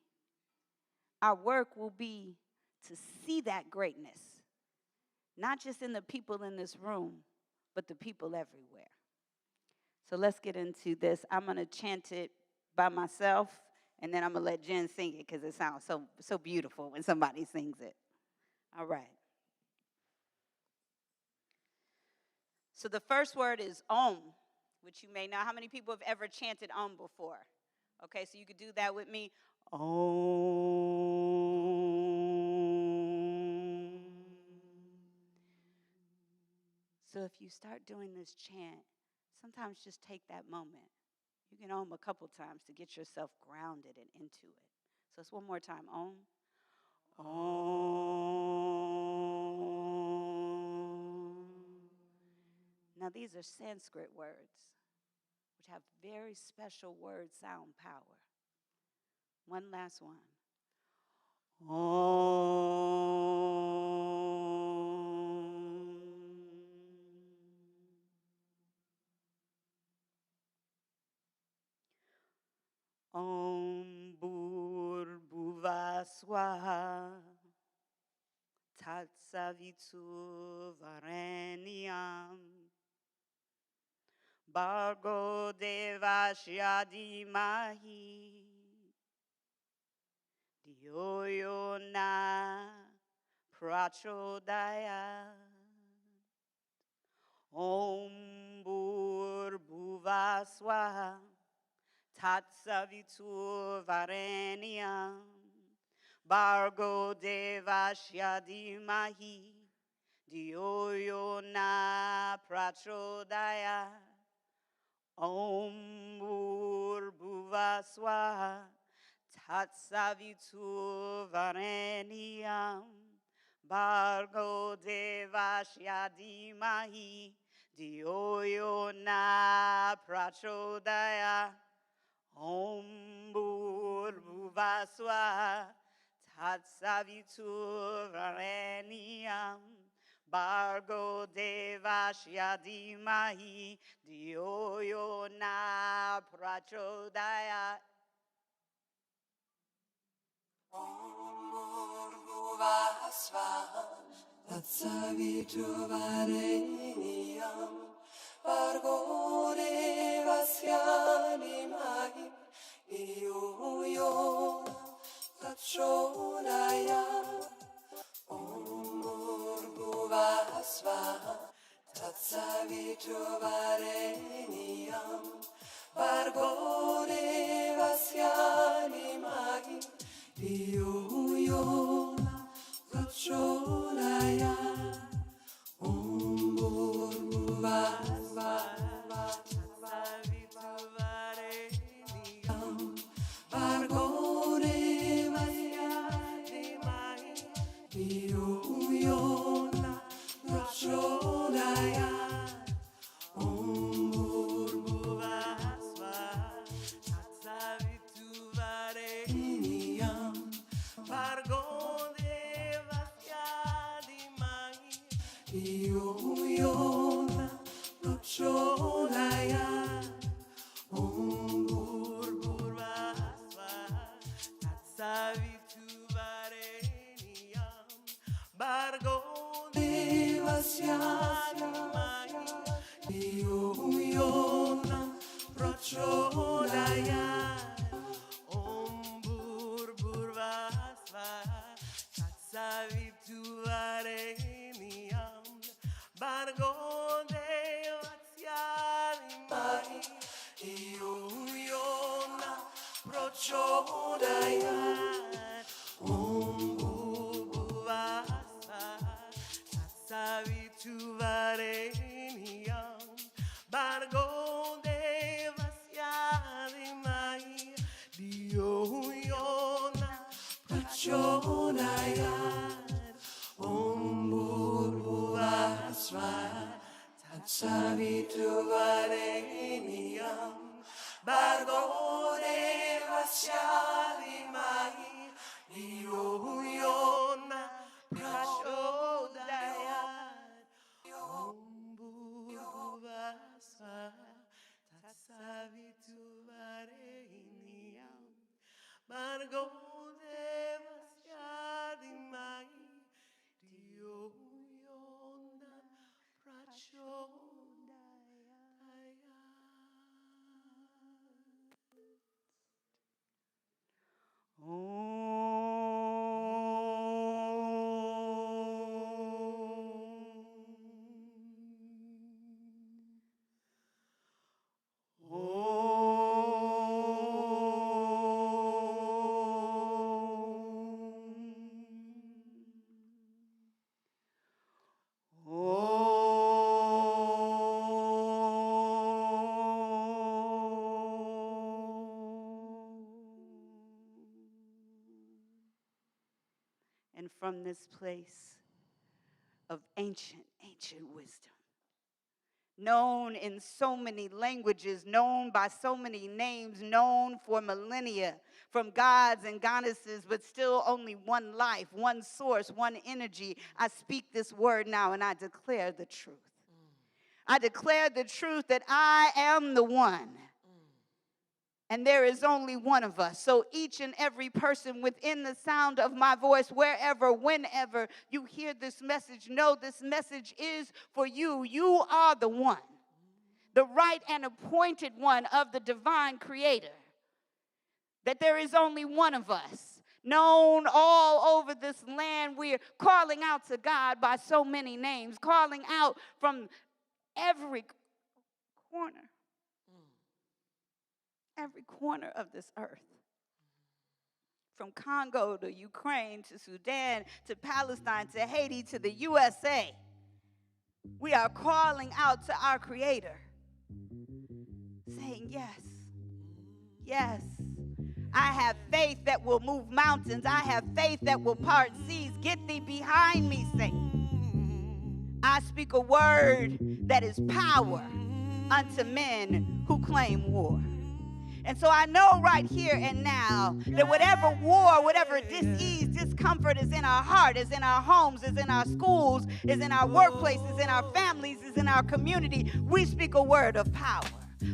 our work will be to see that greatness, not just in the people in this room, but the people everywhere. So let's get into this. I'm going to chant it by myself, and then I'm going to let Jen sing it because it sounds so beautiful when somebody sings it. All right. So the first word is Om, which you may know. How many people have ever chanted Om before? Okay, so you could do that with me. Om. So if you start doing this chant, sometimes just take that moment. You can Om a couple times to get yourself grounded and into it. So it's one more time. Om. Om. Now these are Sanskrit words, which have very special word sound power. One last one. Om. Om Bhur Swaha Tatsavitu Varenyam Bhargo Devasya Dhimahi Dhiyo Yo Na Prachodayat. Om Bhur Swaha Tatsavitu Varenyam Bhargo Devasya Dhimahi Dhiyo Yo Na Prachodayat. Om Bhuvaswaha Tatsavitu Vareniyam Bhargo Devasya Dhimahi Dhiyo Yo Na Prachodaya Om Bhuvaswaha Tatsavitu Vareniyam Bhargo Devasya Dhimahi Dhiyo Yo Na Prachodaya. Tatsaviturvareniyam Bargo devasya dhimahi Dhiyo yo prachodaya Om Bhurvuvah Swaha Tatsaviturvareniyam Bargo devasya dhimahi Dhiyo yo prachodaya Om Bhurvuvah Swaha Tatsaviturvareniyam Bargo devasya dhimahi Dhiyo yo prachodaya Om Bhurvuvah Swaha Tatsaviturvareniyam Bargo devasya dhimahi Dhiyo yo prachodaya Om Bhurvuvah Swaha Tatsaviturvareniyam Bargo devasya dhimahi Dhiyo yo prachodaya Om Bhurvuvah Swaha Tatsaviturvareniyam Bargo devasya dhimahi Dhiyo yo prachodaya Om Bhurvuvah Swaha Tatsaviturvareniyam Bargo devasya dhimahi Dhiyo yo prachodaya Om Bhurvuvah Swaha Tatsaviturvareniyam Bargo devasya dhimahi Dhiyo yo prachodaya Om Bhurvuvah Swaha Tatsaviturvareniyam Bargo devasya dhimahi Dhiyo yo And from this place of ancient wisdom, known in so many languages, known by so many names, known for millennia, from gods and goddesses, but still only one life, one source, one energy. I speak this word now and I declare the truth. I declare the truth that I am the one. And there is only one of us. So each and every person within the sound of my voice, wherever, whenever you hear this message, know this message is for you. You are the one, the right and appointed one of the divine creator. That there is only one of us, known all over this land. We're calling out to God by so many names, calling out from every corner of this earth. From Congo to Ukraine to Sudan to Palestine to Haiti to the USA. We are calling out to our Creator, saying, yes, yes. I have faith that will move mountains. I have faith that will part seas. Get thee behind me, Satan. I speak a word that is power unto men who claim war. And so I know right here and now that whatever war, whatever dis-ease, discomfort is in our heart, is in our homes, is in our schools, is in our workplaces, in our families, is in our community, we speak a word of power.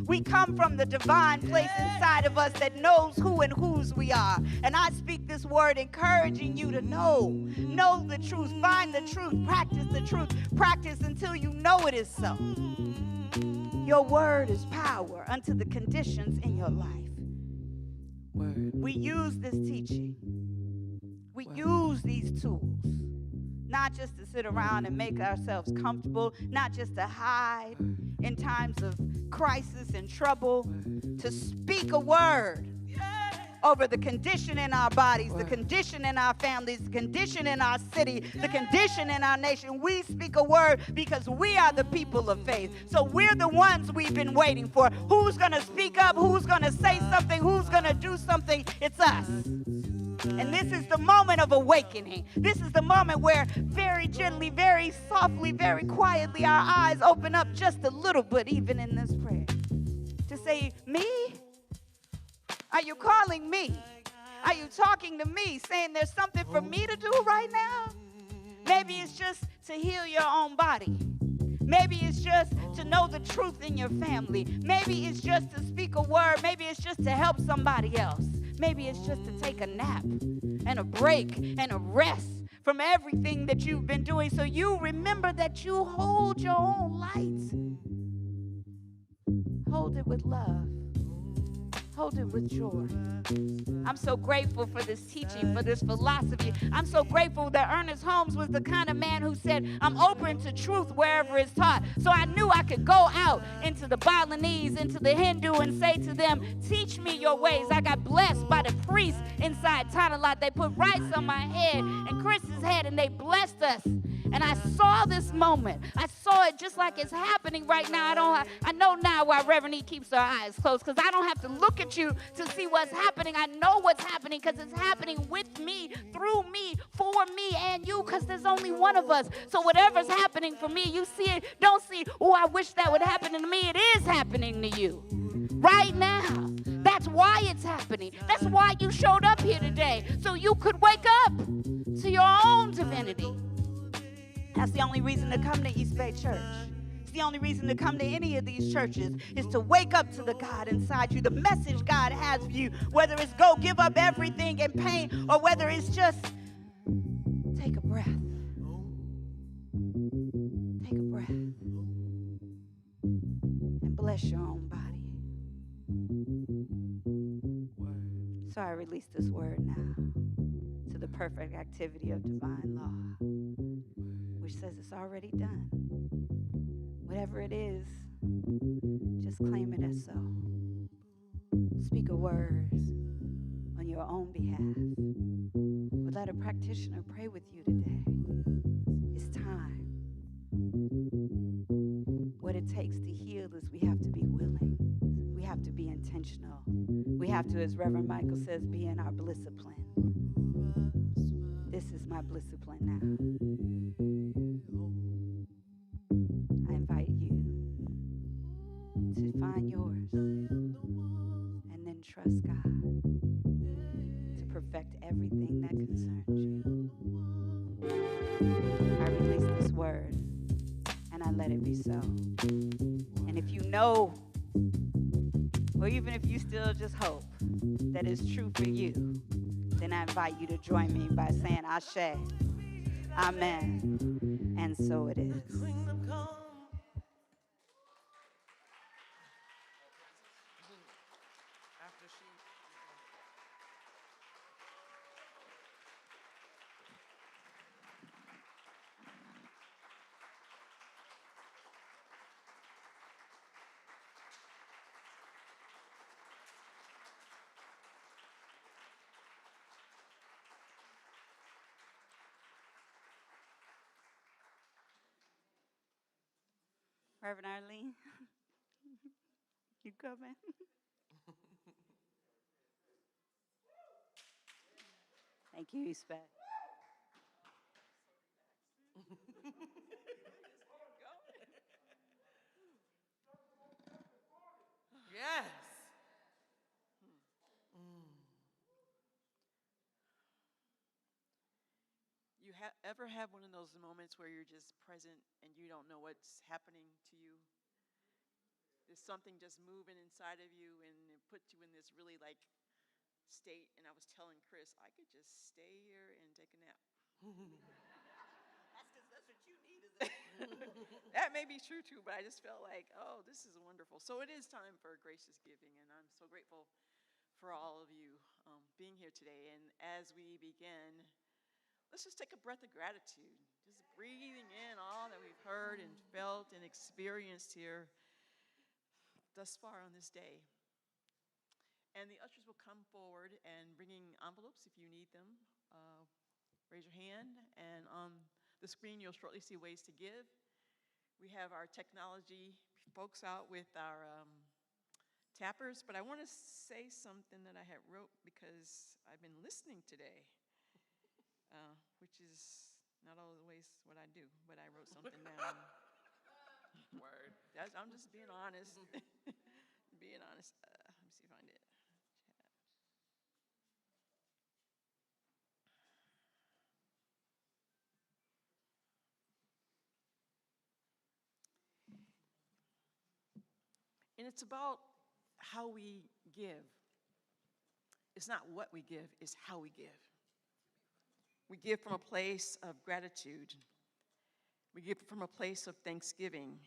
We come from the divine place inside of us that knows who and whose we are. And I speak this word encouraging you to know the truth, find the truth, practice until you know it is so. Your word is power unto the conditions in your life. Word. We use this teaching. We use these tools, not just to sit around and make ourselves comfortable, not just to hide in times of crisis and trouble, to speak a word over the condition in our bodies, the condition in our families, the condition in our city, the condition in our nation. We speak a word because we are the people of faith. So we're the ones we've been waiting for. Who's going to speak up? Who's going to say something? Who's going to do something? It's us. And this is the moment of awakening. This is the moment where very gently, very softly, very quietly, our eyes open up just a little bit, even in this prayer, to say, me? Are you calling me? Are you talking to me, saying there's something for me to do right now? Maybe it's just to heal your own body. Maybe it's just to know the truth in your family. Maybe it's just to speak a word. Maybe it's just to help somebody else. Maybe it's just to take a nap and a break and a rest from everything that you've been doing, so you remember that you hold your own light. Hold it with love. Hold it with joy. I'm so grateful for this teaching, for this philosophy. I'm so grateful that Ernest Holmes was the kind of man who said, I'm open to truth wherever it's taught. So I knew I could go out into the Balinese, into the Hindu, and say to them, teach me your ways. I got blessed by the priest inside Tanalot. They put rice on my head and Chris's head, and they blessed us. And I saw this moment. I saw it just like it's happening right now. I know now why Reverend E keeps her eyes closed, because I don't have to look at you to see what's happening. I know what's happening because it's happening with me, through me, for me, and you, because there's only one of us. So whatever's happening for me, you see it. Don't see, oh, I wish that would happen to me. It is happening to you right now. That's why it's happening. That's why you showed up here today, so you could wake up to your own divinity. That's the only reason to come to East Bay Church. It's the only reason to come to any of these churches, is to wake up to the God inside you, the message God has for you, whether it's go give up everything and pain, or whether it's just take a breath. Take a breath and bless your own body. So I release this word now to the perfect activity of divine law, which says it's already done. Whatever it is, just claim it as so. Speak a word on your own behalf. Or let a practitioner pray with you today. It's time. What it takes to heal is we have to be willing. We have to be intentional. We have to, as Reverend Michael says, be in our blisscipline. This is my blisscipline now. I invite you to find yours and then trust God to perfect everything that concerns you. I release this word and I let it be so. And if you know, or even if you still just hope that it's true for you, then I invite you to join me by saying Ashe, Amen, and so it is. Reverend Arlene, you coming? Thank you, Spec. Yes. You ever have one of those moments where you're just present and you don't know what's happening to you? There's something just moving inside of you and it puts you in this really like state. And I was telling Chris, I could just stay here and take a nap. That's what you need, is it? That may be true too, but I just felt like, oh, this is wonderful. So it is time for gracious giving, and I'm so grateful for all of you being here today. And as we begin, let's just take a breath of gratitude, just breathing in all that we've heard and felt and experienced here thus far on this day. And the ushers will come forward and bringing envelopes if you need them. Raise your hand, and on the screen you'll shortly see ways to give. We have our technology folks out with our tappers, but I want to say something that I had wrote because I've been listening today, which is not always what I do, but I wrote something down. Word. I'm just being honest. Being honest. Let me see if I find it. And it's about how we give. It's not what we give, it's how we give. We give from a place of gratitude. We give from a place of thanksgiving.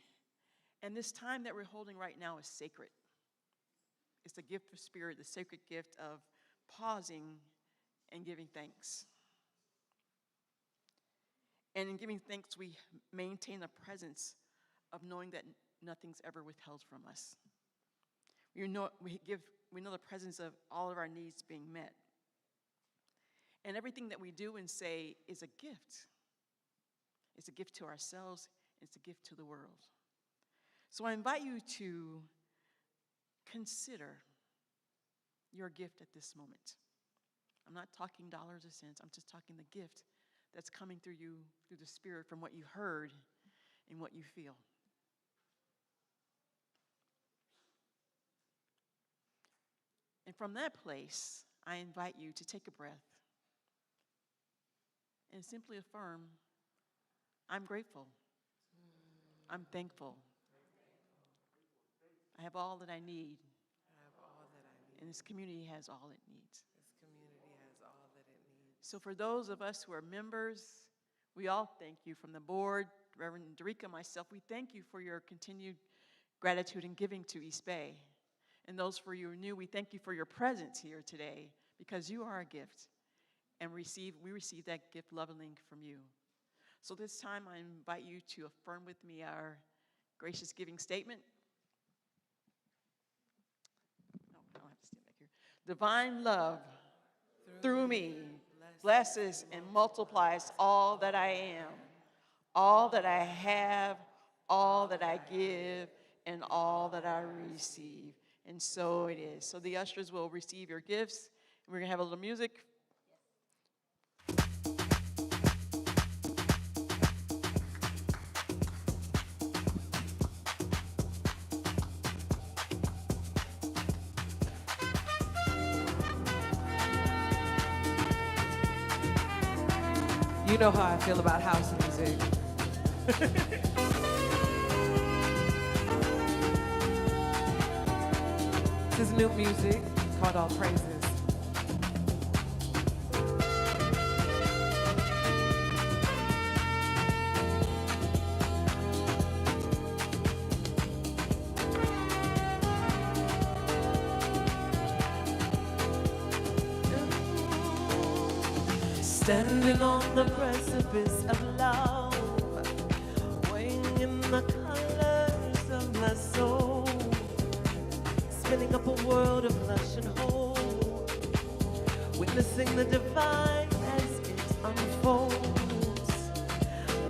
And this time that we're holding right now is sacred. It's the gift of spirit, the sacred gift of pausing and giving thanks. And in giving thanks, we maintain the presence of knowing that nothing's ever withheld from us. We know the presence of all of our needs being met. And everything that we do and say is a gift. It's a gift to ourselves, it's a gift to the world. So I invite you to consider your gift at this moment. I'm not talking dollars or cents, I'm just talking the gift that's coming through you, through the Spirit, from what you heard and what you feel. And from that place, I invite you to take a breath and simply affirm, I'm grateful. I'm thankful. I have all that I need. I have all that I need. And this community has all it needs. This community has all that it needs. So for those of us who are members, we all thank you from the board, Reverend Derica, myself, we thank you for your continued gratitude and giving to East Bay. And those for you who are new, we thank you for your presence here today because you are a gift. And we receive that gift lovingly from you. So this time I invite you to affirm with me our gracious giving statement. No, I don't have to stand back here. Divine love through me blesses and multiplies all that I am, all that I have, all that I give, and all that I receive. And so it is. So the ushers will receive your gifts. We're going to have a little music. You know how I feel about house music. This is new music called All Praises. Standing on the precipice of love, weighing in the colors of my soul, spinning up a world of lush and whole, witnessing the divine as it unfolds,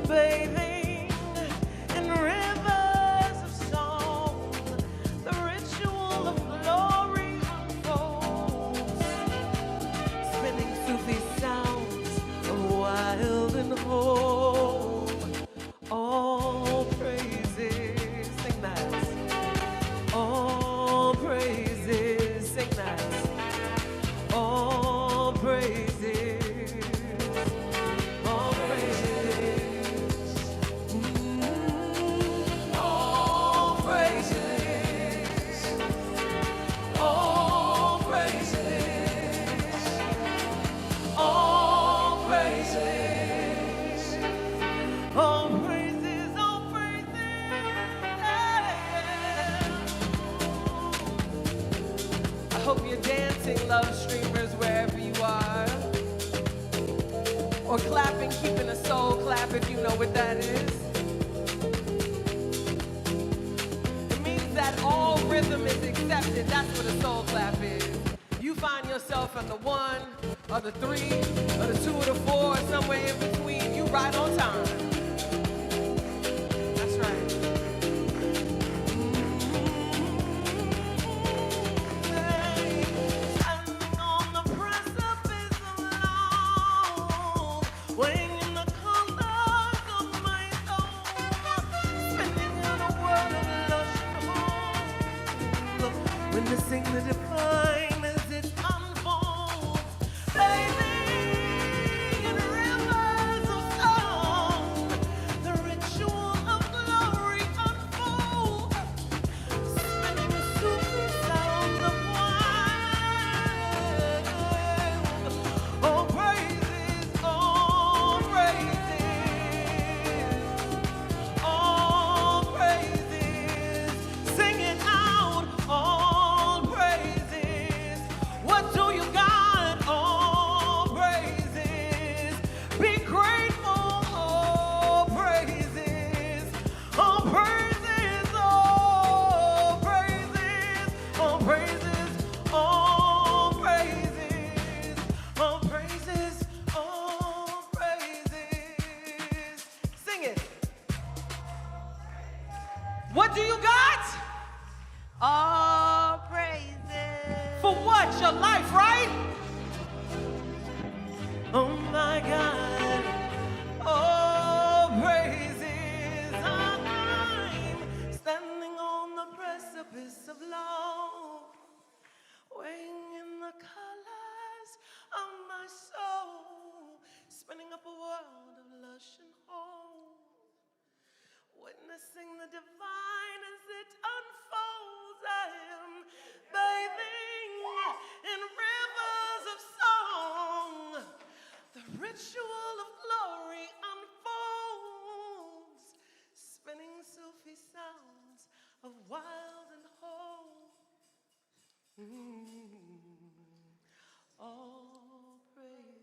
bathing in rivers of song, the ritual hope you're dancing, love streamers, wherever you are. Or clapping, keeping a soul clap if you know what that is. It means that all rhythm is accepted. That's what a soul clap is. You find yourself on the 1, or the 3, or the 2, or the 4, or somewhere in between. You right on time. That's right. Standing on the precipice of love, weighing in the colors of my soul, spinning in a world of lush and hope, witnessing the divine as it unfolds, bathing in rivers of song, the ritual of glory unfolds, spinning a Sufi sound of wild. All praises, all praises, sing it out, all praises. What do you got? All praises. Be grateful, all praises, all praises, all praises, all praises, all praises, all praises, all praises. Sing it. What do you got? All praises. For what? Your life, right? Oh my God. All praises. I'm standing on the precipice of love, weighing in the colors of my soul, spinning up a world of lush and hope, witnessing the divine as it unfolds. I am bathing in rivers of song. The ritual of glory unfolds, spinning Sufi sounds of wild and whole. All praises.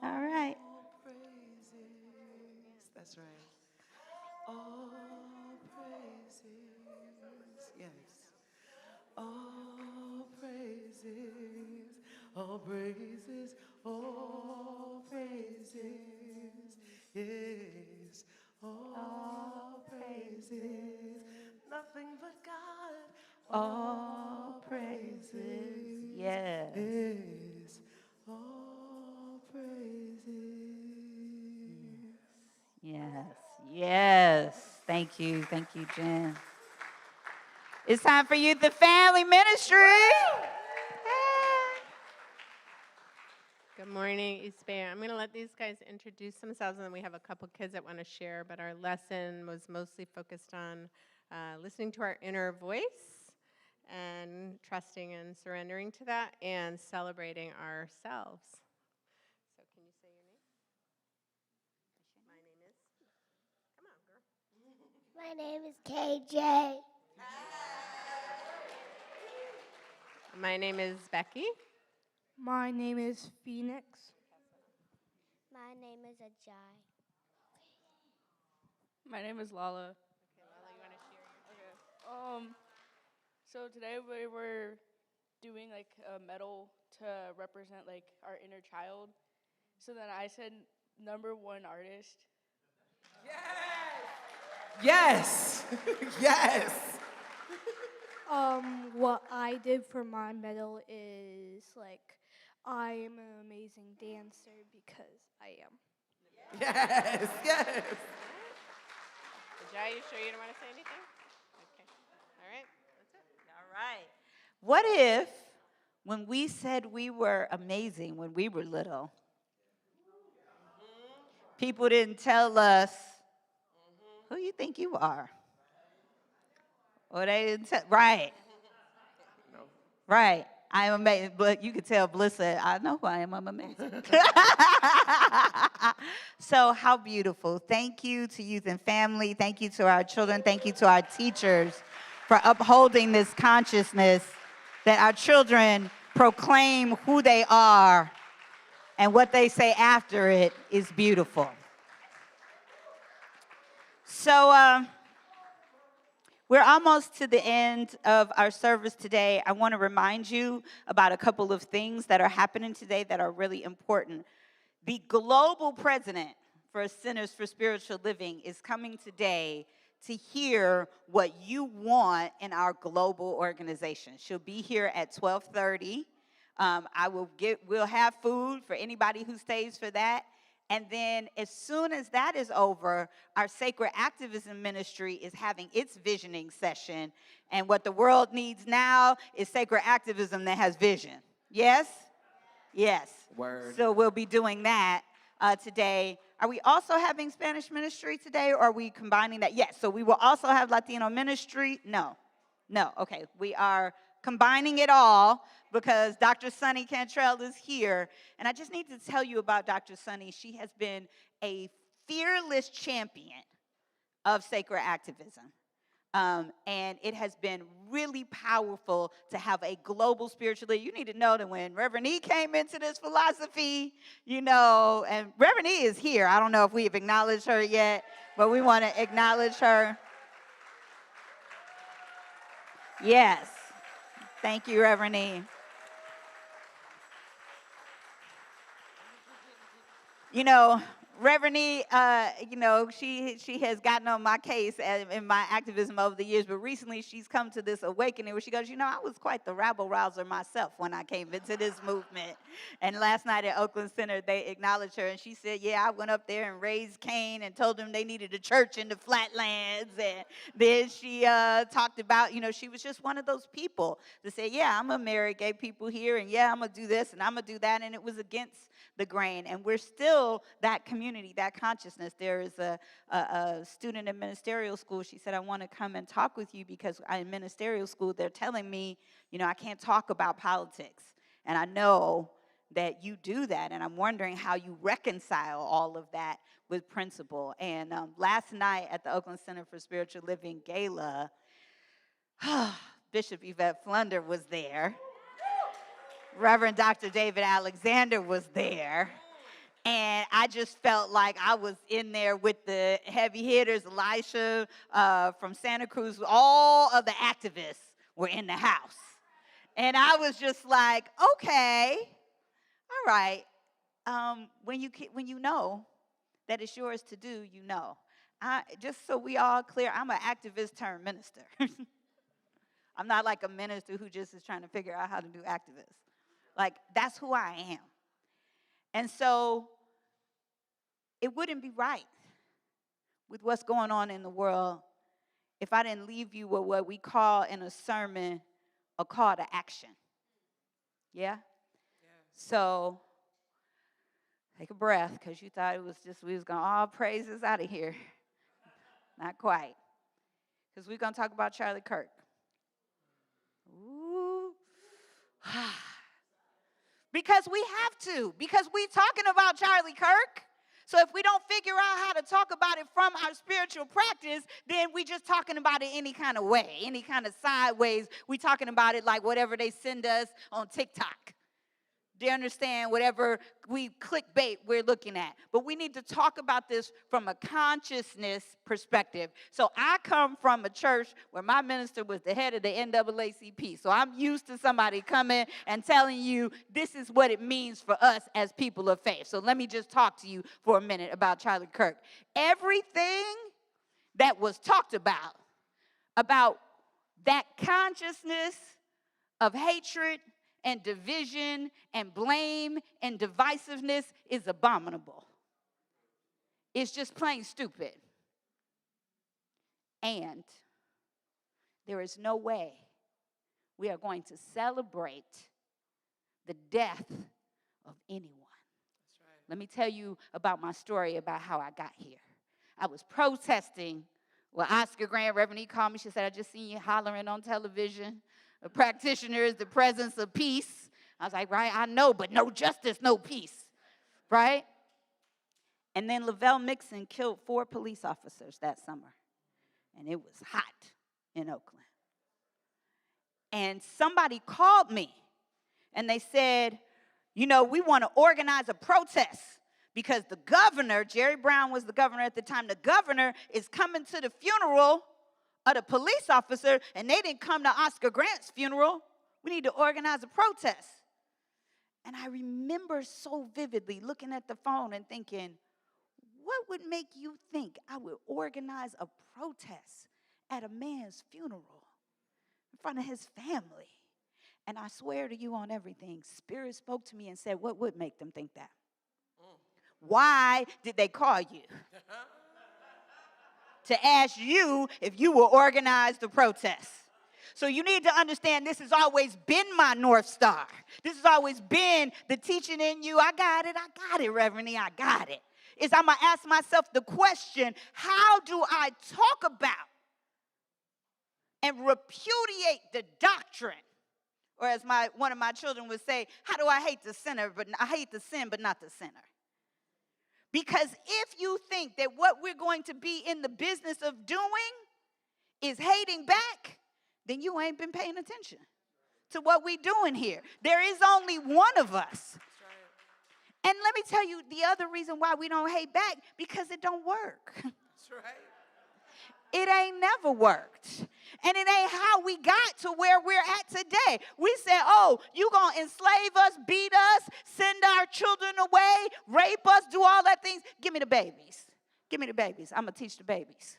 All right. All praises. That's right. All praises. Yes. All praises. All praises. All praises. Yes. All praises. Nothing but God. All praises. Yes. Yes. All praises. Yes. Yes. Thank you. Thank you, Jen. It's time for Youth and Family Ministry. Good morning, East Bay. I'm going to let these guys introduce themselves, and then we have a couple kids that want to share, but our lesson was mostly focused on listening to our inner voice and trusting and surrendering to that and celebrating ourselves. So can you say your name? My name is? Come on, girl. My name is KJ. My name is Becky. My name is Phoenix. My name is Ajay. My name is Lala. Okay, Lala, you want to share? Okay. So today we were doing like a medal to represent like our inner child. So then I said #1 artist. Yes. Yes. What I did for my medal is like I am an amazing dancer because I am. Yes. Yes. Ajay, you sure you don't want to say anything? Okay. All right. That's it. All right. What if when we said we were amazing when we were little, people didn't tell us who you think you are? Or they didn't tell, right. No. Right. I am amazing. But you could tell Bliss said, I know who I am. I'm amazing. So how beautiful. Thank you to Youth and Family. Thank you to our children. Thank you to our teachers for upholding this consciousness that our children proclaim who they are, and what they say after it is beautiful. So we're almost to the end of our service today. I want to remind you about a couple of things that are happening today that are really important. The global president for Centers for Spiritual Living is coming today to hear what you want in our global organization. She'll be here at 12:30. We'll have food for anybody who stays for that. And then as soon as that is over, our Sacred Activism Ministry is having its visioning session. And what the world needs now is sacred activism that has vision. Yes? Yes. Word. So we'll be doing that today. Are we also having Spanish ministry today, or are we combining that? Yes. So we will also have Latino ministry. No. Okay. We are combining it all because Dr. Sunny Cantrell is here. And I just need to tell you about Dr. Sunny. She has been a fearless champion of sacred activism. And it has been really powerful to have a global spiritual leader. You need to know that when Reverend E came into this philosophy, and Reverend E is here. I don't know if we've acknowledged her yet, but we want to acknowledge her. Yes. Thank you, Reverend E. Reverend E, she has gotten on my case in my activism over the years, but recently she's come to this awakening where she goes, I was quite the rabble-rouser myself when I came into this movement. And last night at Oakland Center, they acknowledged her, and she said, I went up there and raised Cain and told them they needed a church in the flatlands. And then she talked about, she was just one of those people to say, I'm going to marry gay people here, and I'm going to do this, and I'm going to do that, and it was against the grain. And we're still that community, that consciousness. There is a student in ministerial school. She said, I want to come and talk with you because in ministerial school, they're telling me, I can't talk about politics. And I know that you do that. And I'm wondering how you reconcile all of that with principle. And last night at the Oakland Center for Spiritual Living Gala, Bishop Yvette Flunder was there. Reverend Dr. David Alexander was there. And I just felt like I was in there with the heavy hitters, Elisha from Santa Cruz. All of the activists were in the house. And I was just like, okay, all right. When you know that it's yours to do, just so we all clear, I'm an activist turned minister. I'm not like a minister who just is trying to figure out how to do activists. Like, that's who I am. And so it wouldn't be right with what's going on in the world if I didn't leave you with what we call in a sermon a call to action. Yeah? So take a breath, because you thought it was just we was going to all praises out of here. Not quite. Because we're going to talk about Charlie Kirk. Ooh. Because we have to. Because we're talking about Charlie Kirk. So if we don't figure out how to talk about it from our spiritual practice, then we just talking about it any kind of way, any kind of sideways. We talking about it like whatever they send us on TikTok. Do you understand? Whatever we clickbait we're looking at. But we need to talk about this from a consciousness perspective. So I come from a church where my minister was the head of the NAACP. So I'm used to somebody coming and telling you this is what it means for us as people of faith. So let me just talk to you for a minute about Charlie Kirk. Everything that was talked about that consciousness of hatred and division and blame and divisiveness is abominable. It's just plain stupid. And there is no way we are going to celebrate the death of anyone. That's right. Let me tell you about my story about how I got here. I was protesting. Well, Oscar Grant, Reverend E called me. She said, I just seen you hollering on television. A practitioner is the presence of peace. I was like, right, I know, but no justice, no peace, right? And then Lavelle Mixon killed 4 police officers that summer. And it was hot in Oakland. And somebody called me, and they said, you know, we want to organize a protest because the governor, Jerry Brown was the governor at the time, the governor is coming to the funeral of the police officer, and they didn't come to Oscar Grant's funeral. We need to organize a protest. And I remember so vividly looking at the phone and thinking, what would make you think I would organize a protest at a man's funeral in front of his family? And I swear to you on everything, Spirit spoke to me and said, what would make them think that? Why did they call you? To ask you if you will organize the protest. So you need to understand this has always been my North Star. This has always been the teaching in you. I got it, Reverend E, I got it. Is I'm going to ask myself the question, how do I talk about and repudiate the doctrine? Or as one of my children would say, how do I hate the sinner, but I hate the sin, but not the sinner? Because if you think that what we're going to be in the business of doing is hating back, then you ain't been paying attention to what we're doing here. There is only one of us. And let me tell you the other reason why we don't hate back, because it don't work. That's right. It ain't never worked. And it ain't how we got to where we're at today. We said, oh, you going to enslave us, beat us, send our children away, rape us, do all that things. Give me the babies. Give me the babies. I'm going to teach the babies.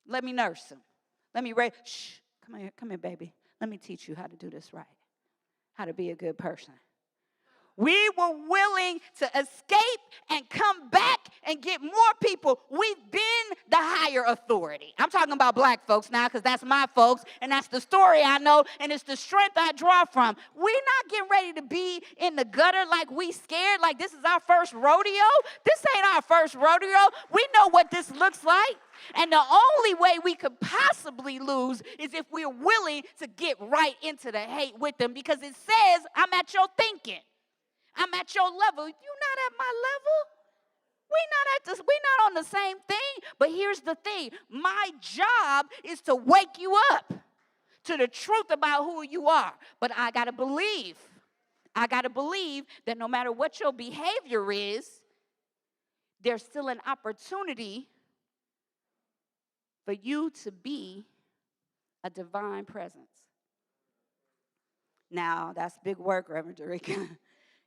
Let me nurse them. Let me raise. Shh, come here, baby. Let me teach you how to do this right, how to be a good person. We were willing to escape and come back and get more people. We've been the higher authority. I'm talking about black folks now because that's my folks, and that's the story I know, and it's the strength I draw from. We're not getting ready to be in the gutter like we scared, like this is our first rodeo. This ain't our first rodeo. We know what this looks like. And the only way we could possibly lose is if we're willing to get right into the hate with them, because it says, I'm at your thinking. I'm at your level. You're not at my level. We're not on the same thing. But here's the thing. My job is to wake you up to the truth about who you are. But I got to believe that no matter what your behavior is, there's still an opportunity for you to be a divine presence. Now, that's big work, Reverend Dorica.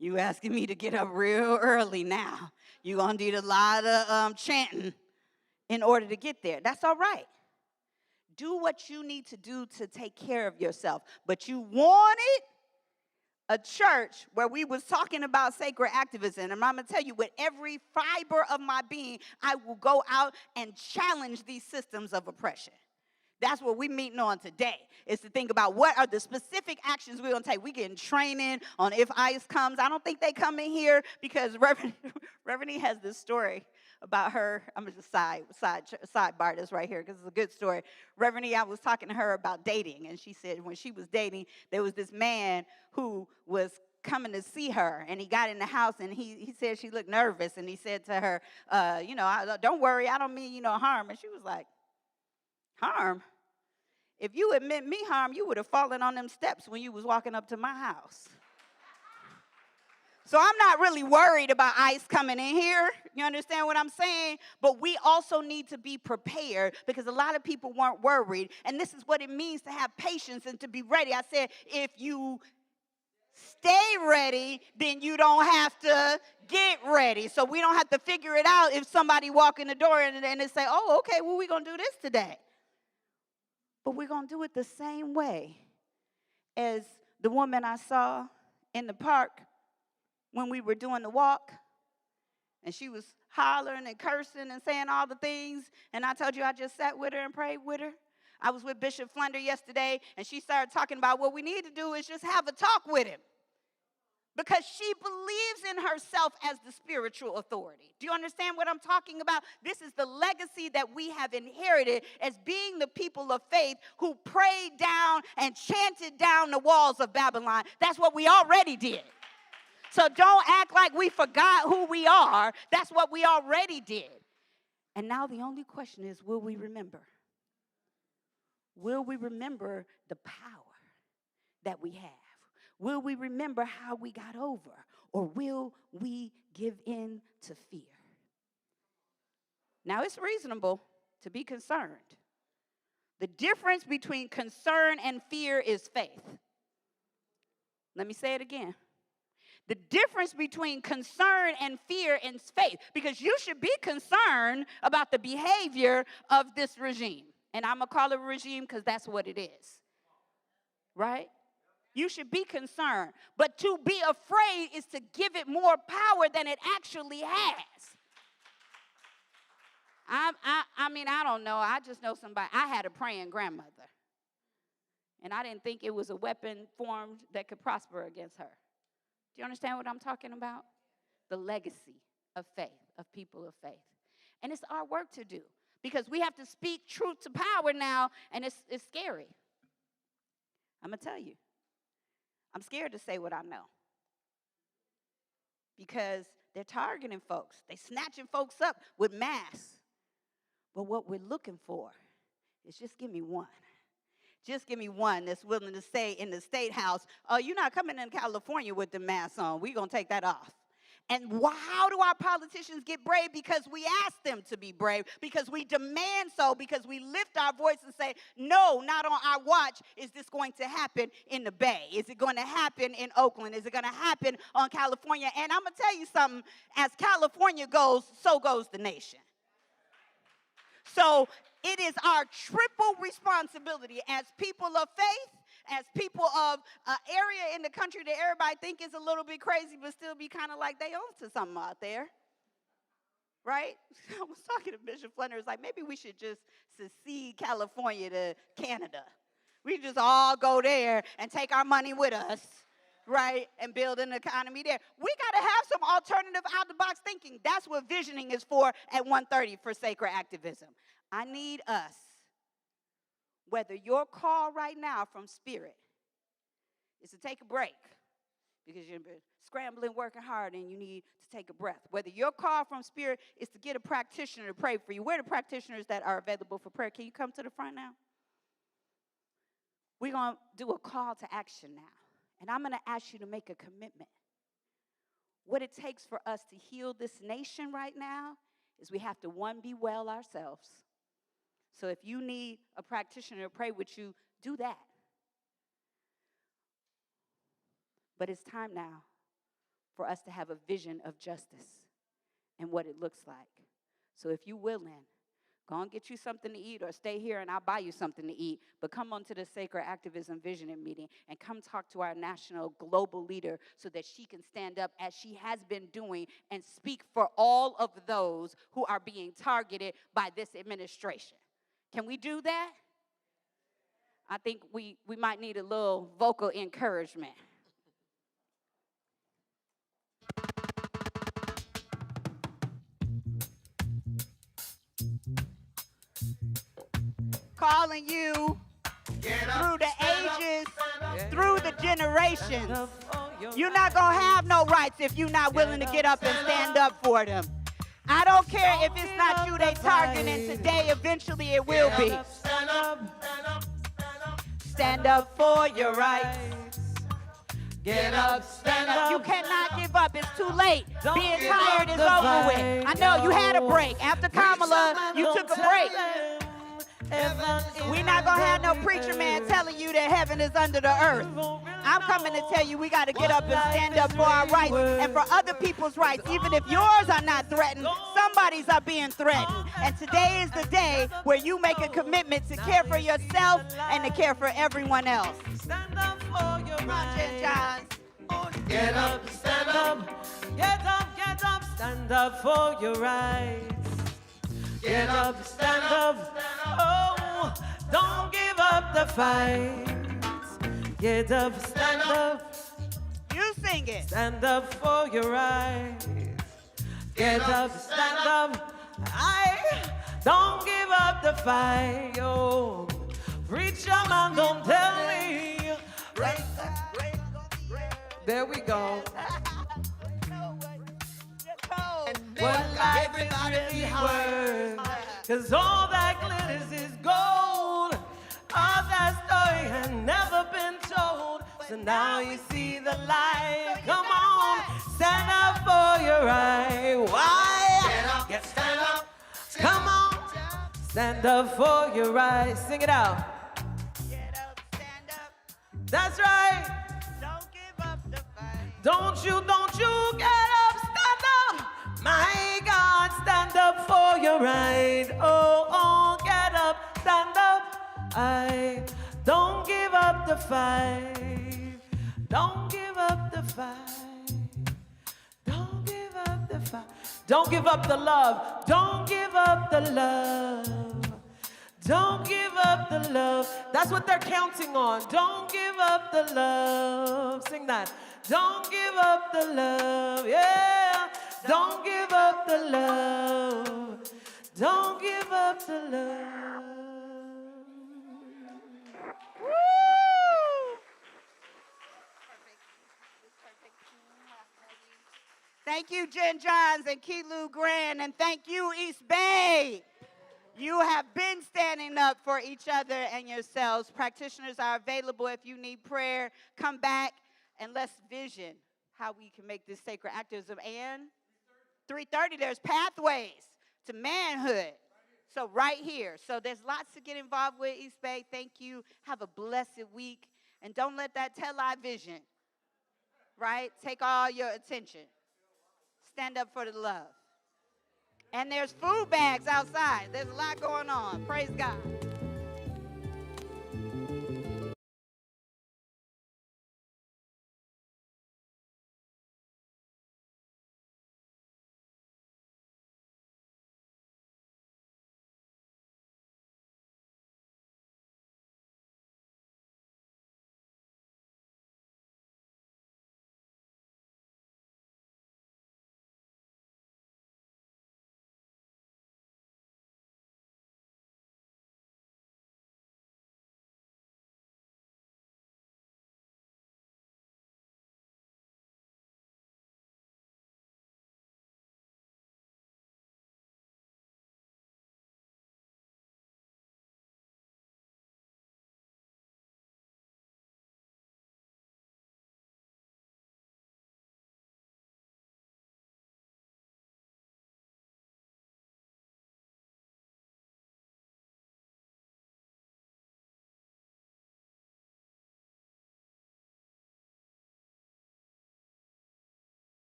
You asking me to get up real early now. You're going to need a lot of chanting in order to get there. That's all right. Do what you need to do to take care of yourself. But you wanted a church where we was talking about sacred activism. And I'm going to tell you, with every fiber of my being, I will go out and challenge these systems of oppression. That's what we're meeting on today, is to think about what are the specific actions we're going to take. We're getting training on if ICE comes. I don't think they come in here because Reverend E has this story about her. I'm going to just sidebar this right here because it's a good story. Reverend E, I was talking to her about dating, and she said when she was dating, there was this man who was coming to see her, and he got in the house, and he said she looked nervous, and he said to her, don't worry, I don't mean you no harm. And she was like, harm? If you had meant me harm, you would have fallen on them steps when you was walking up to my house. So I'm not really worried about ICE coming in here. You understand what I'm saying? But we also need to be prepared, because a lot of people weren't worried. And this is what it means to have patience and to be ready. I said, if you stay ready, then you don't have to get ready. So we don't have to figure it out if somebody walk in the door and they say, oh, okay, well, we're going to do this today. But we're going to do it the same way as the woman I saw in the park when we were doing the walk. And she was hollering and cursing and saying all the things. And I told you I just sat with her and prayed with her. I was with Bishop Flunder yesterday, and she started talking about what we need to do is just have a talk with him, because she believes in herself as the spiritual authority. Do you understand what I'm talking about? This is the legacy that we have inherited as being the people of faith who prayed down and chanted down the walls of Babylon. That's what we already did. So don't act like we forgot who we are. That's what we already did. And now the only question is, will we remember? Will we remember the power that we have? Will we remember how we got over? Or will we give in to fear? Now, it's reasonable to be concerned. The difference between concern and fear is faith. Let me say it again. The difference between concern and fear is faith, because you should be concerned about the behavior of this regime. And I'm going to call it a regime because that's what it is. Right? You should be concerned. But to be afraid is to give it more power than it actually has. I mean, I don't know. I just know somebody. I had a praying grandmother. And I didn't think it was a weapon formed that could prosper against her. Do you understand what I'm talking about? The legacy of faith, of people of faith. And it's our work to do, because we have to speak truth to power now, and it's scary. I'm going to tell you. I'm scared to say what I know, because they're targeting folks. They're snatching folks up with masks. But what we're looking for is just give me one. Just give me one that's willing to say in the State House, oh, you're not coming in California with the mask on. We're going to take that off. And how do our politicians get brave? Because we ask them to be brave, because we demand so, because we lift our voice and say, no, not on our watch is this going to happen in the Bay. Is it going to happen in Oakland? Is it going to happen on California? And I'm going to tell you something, as California goes, so goes the nation. So it is our triple responsibility as people of faith, as people of an area in the country that everybody think is a little bit crazy, but still be kind of like they own to something out there. Right? I was talking to Bishop Flinders, like maybe we should just secede California to Canada. We just all go there and take our money with us, right, and build an economy there. We got to have some alternative out-the-box thinking. That's what visioning is for at 1:30 for Sacred Activism. I need us, whether your call right now from Spirit is to take a break because you've been scrambling, working hard, and you need to take a breath. Whether your call from Spirit is to get a practitioner to pray for you. Where are the practitioners that are available for prayer? Can you come to the front now? We're going to do a call to action now. And I'm going to ask you to make a commitment. What it takes for us to heal this nation right now is we have to, one, be well ourselves. So if you need a practitioner to pray with you, do that. But it's time now for us to have a vision of justice and what it looks like. So if you're willing, go and get you something to eat, or stay here and I'll buy you something to eat. But come on to the Sacred Activism Visioning meeting and come talk to our national global leader so that she can stand up, as she has been doing, and speak for all of those who are being targeted by this administration. Can we do that? I think we might need a little vocal encouragement. Calling you through the ages, through the generations. You're not going to have no rights if you're not willing to get up and stand up for them. I don't care if it's not you they targeting today, eventually it will be. Stand up for your rights. Get up, stand up. You cannot give up. It's too late. Being tired is over with. I know you had a break. After Kamala, you took a break. We're not going to have no preacher man telling you that heaven is under the earth. I'm coming to tell you we got to get up and stand up for our rights and for other people's rights. Even if yours are not threatened, somebody's are being threatened. And today is the day where you make a commitment to care for yourself and to care for everyone else. Stand up for your rights. Get up, stand up. Get up, get up, stand up for your rights. Get up, stand up. Oh, don't give up the fight. Get up, stand up. You sing it. Stand up for your rights. Get up, stand up. Don't give up the fight. Oh, preacher man, don't tell me. There we go. What life is really worth, 'cause all that glitters is gold. So now you see the light. Come on, stand up for your right. Why? Stand up. Come on, stand up for your right. Sing it out. Get up, stand up. That's right. Don't give up the fight. Don't you get up, stand up. My God, stand up for your right. Oh, get up, stand up. Don't give up the fight. Don't give up the fight. Don't give up the fight. Don't give up the love. Don't give up the love. Don't give up the love. That's what they're counting on. Don't give up the love. Sing that. Don't give up the love. Yeah. Don't give up the love. Don't give up the love. Thank you, Jen Johns and Kelu Grand, and thank you, East Bay. You have been standing up for each other and yourselves. Practitioners are available if you need prayer. Come back and let's vision how we can make this sacred activism. And 3:30, there's pathways to manhood. So right here. So there's lots to get involved with, East Bay. Thank you. Have a blessed week. And don't let that tell-eye vision, right, take all your attention. Stand up for the love. And there's food bags outside. There's a lot going on. Praise God.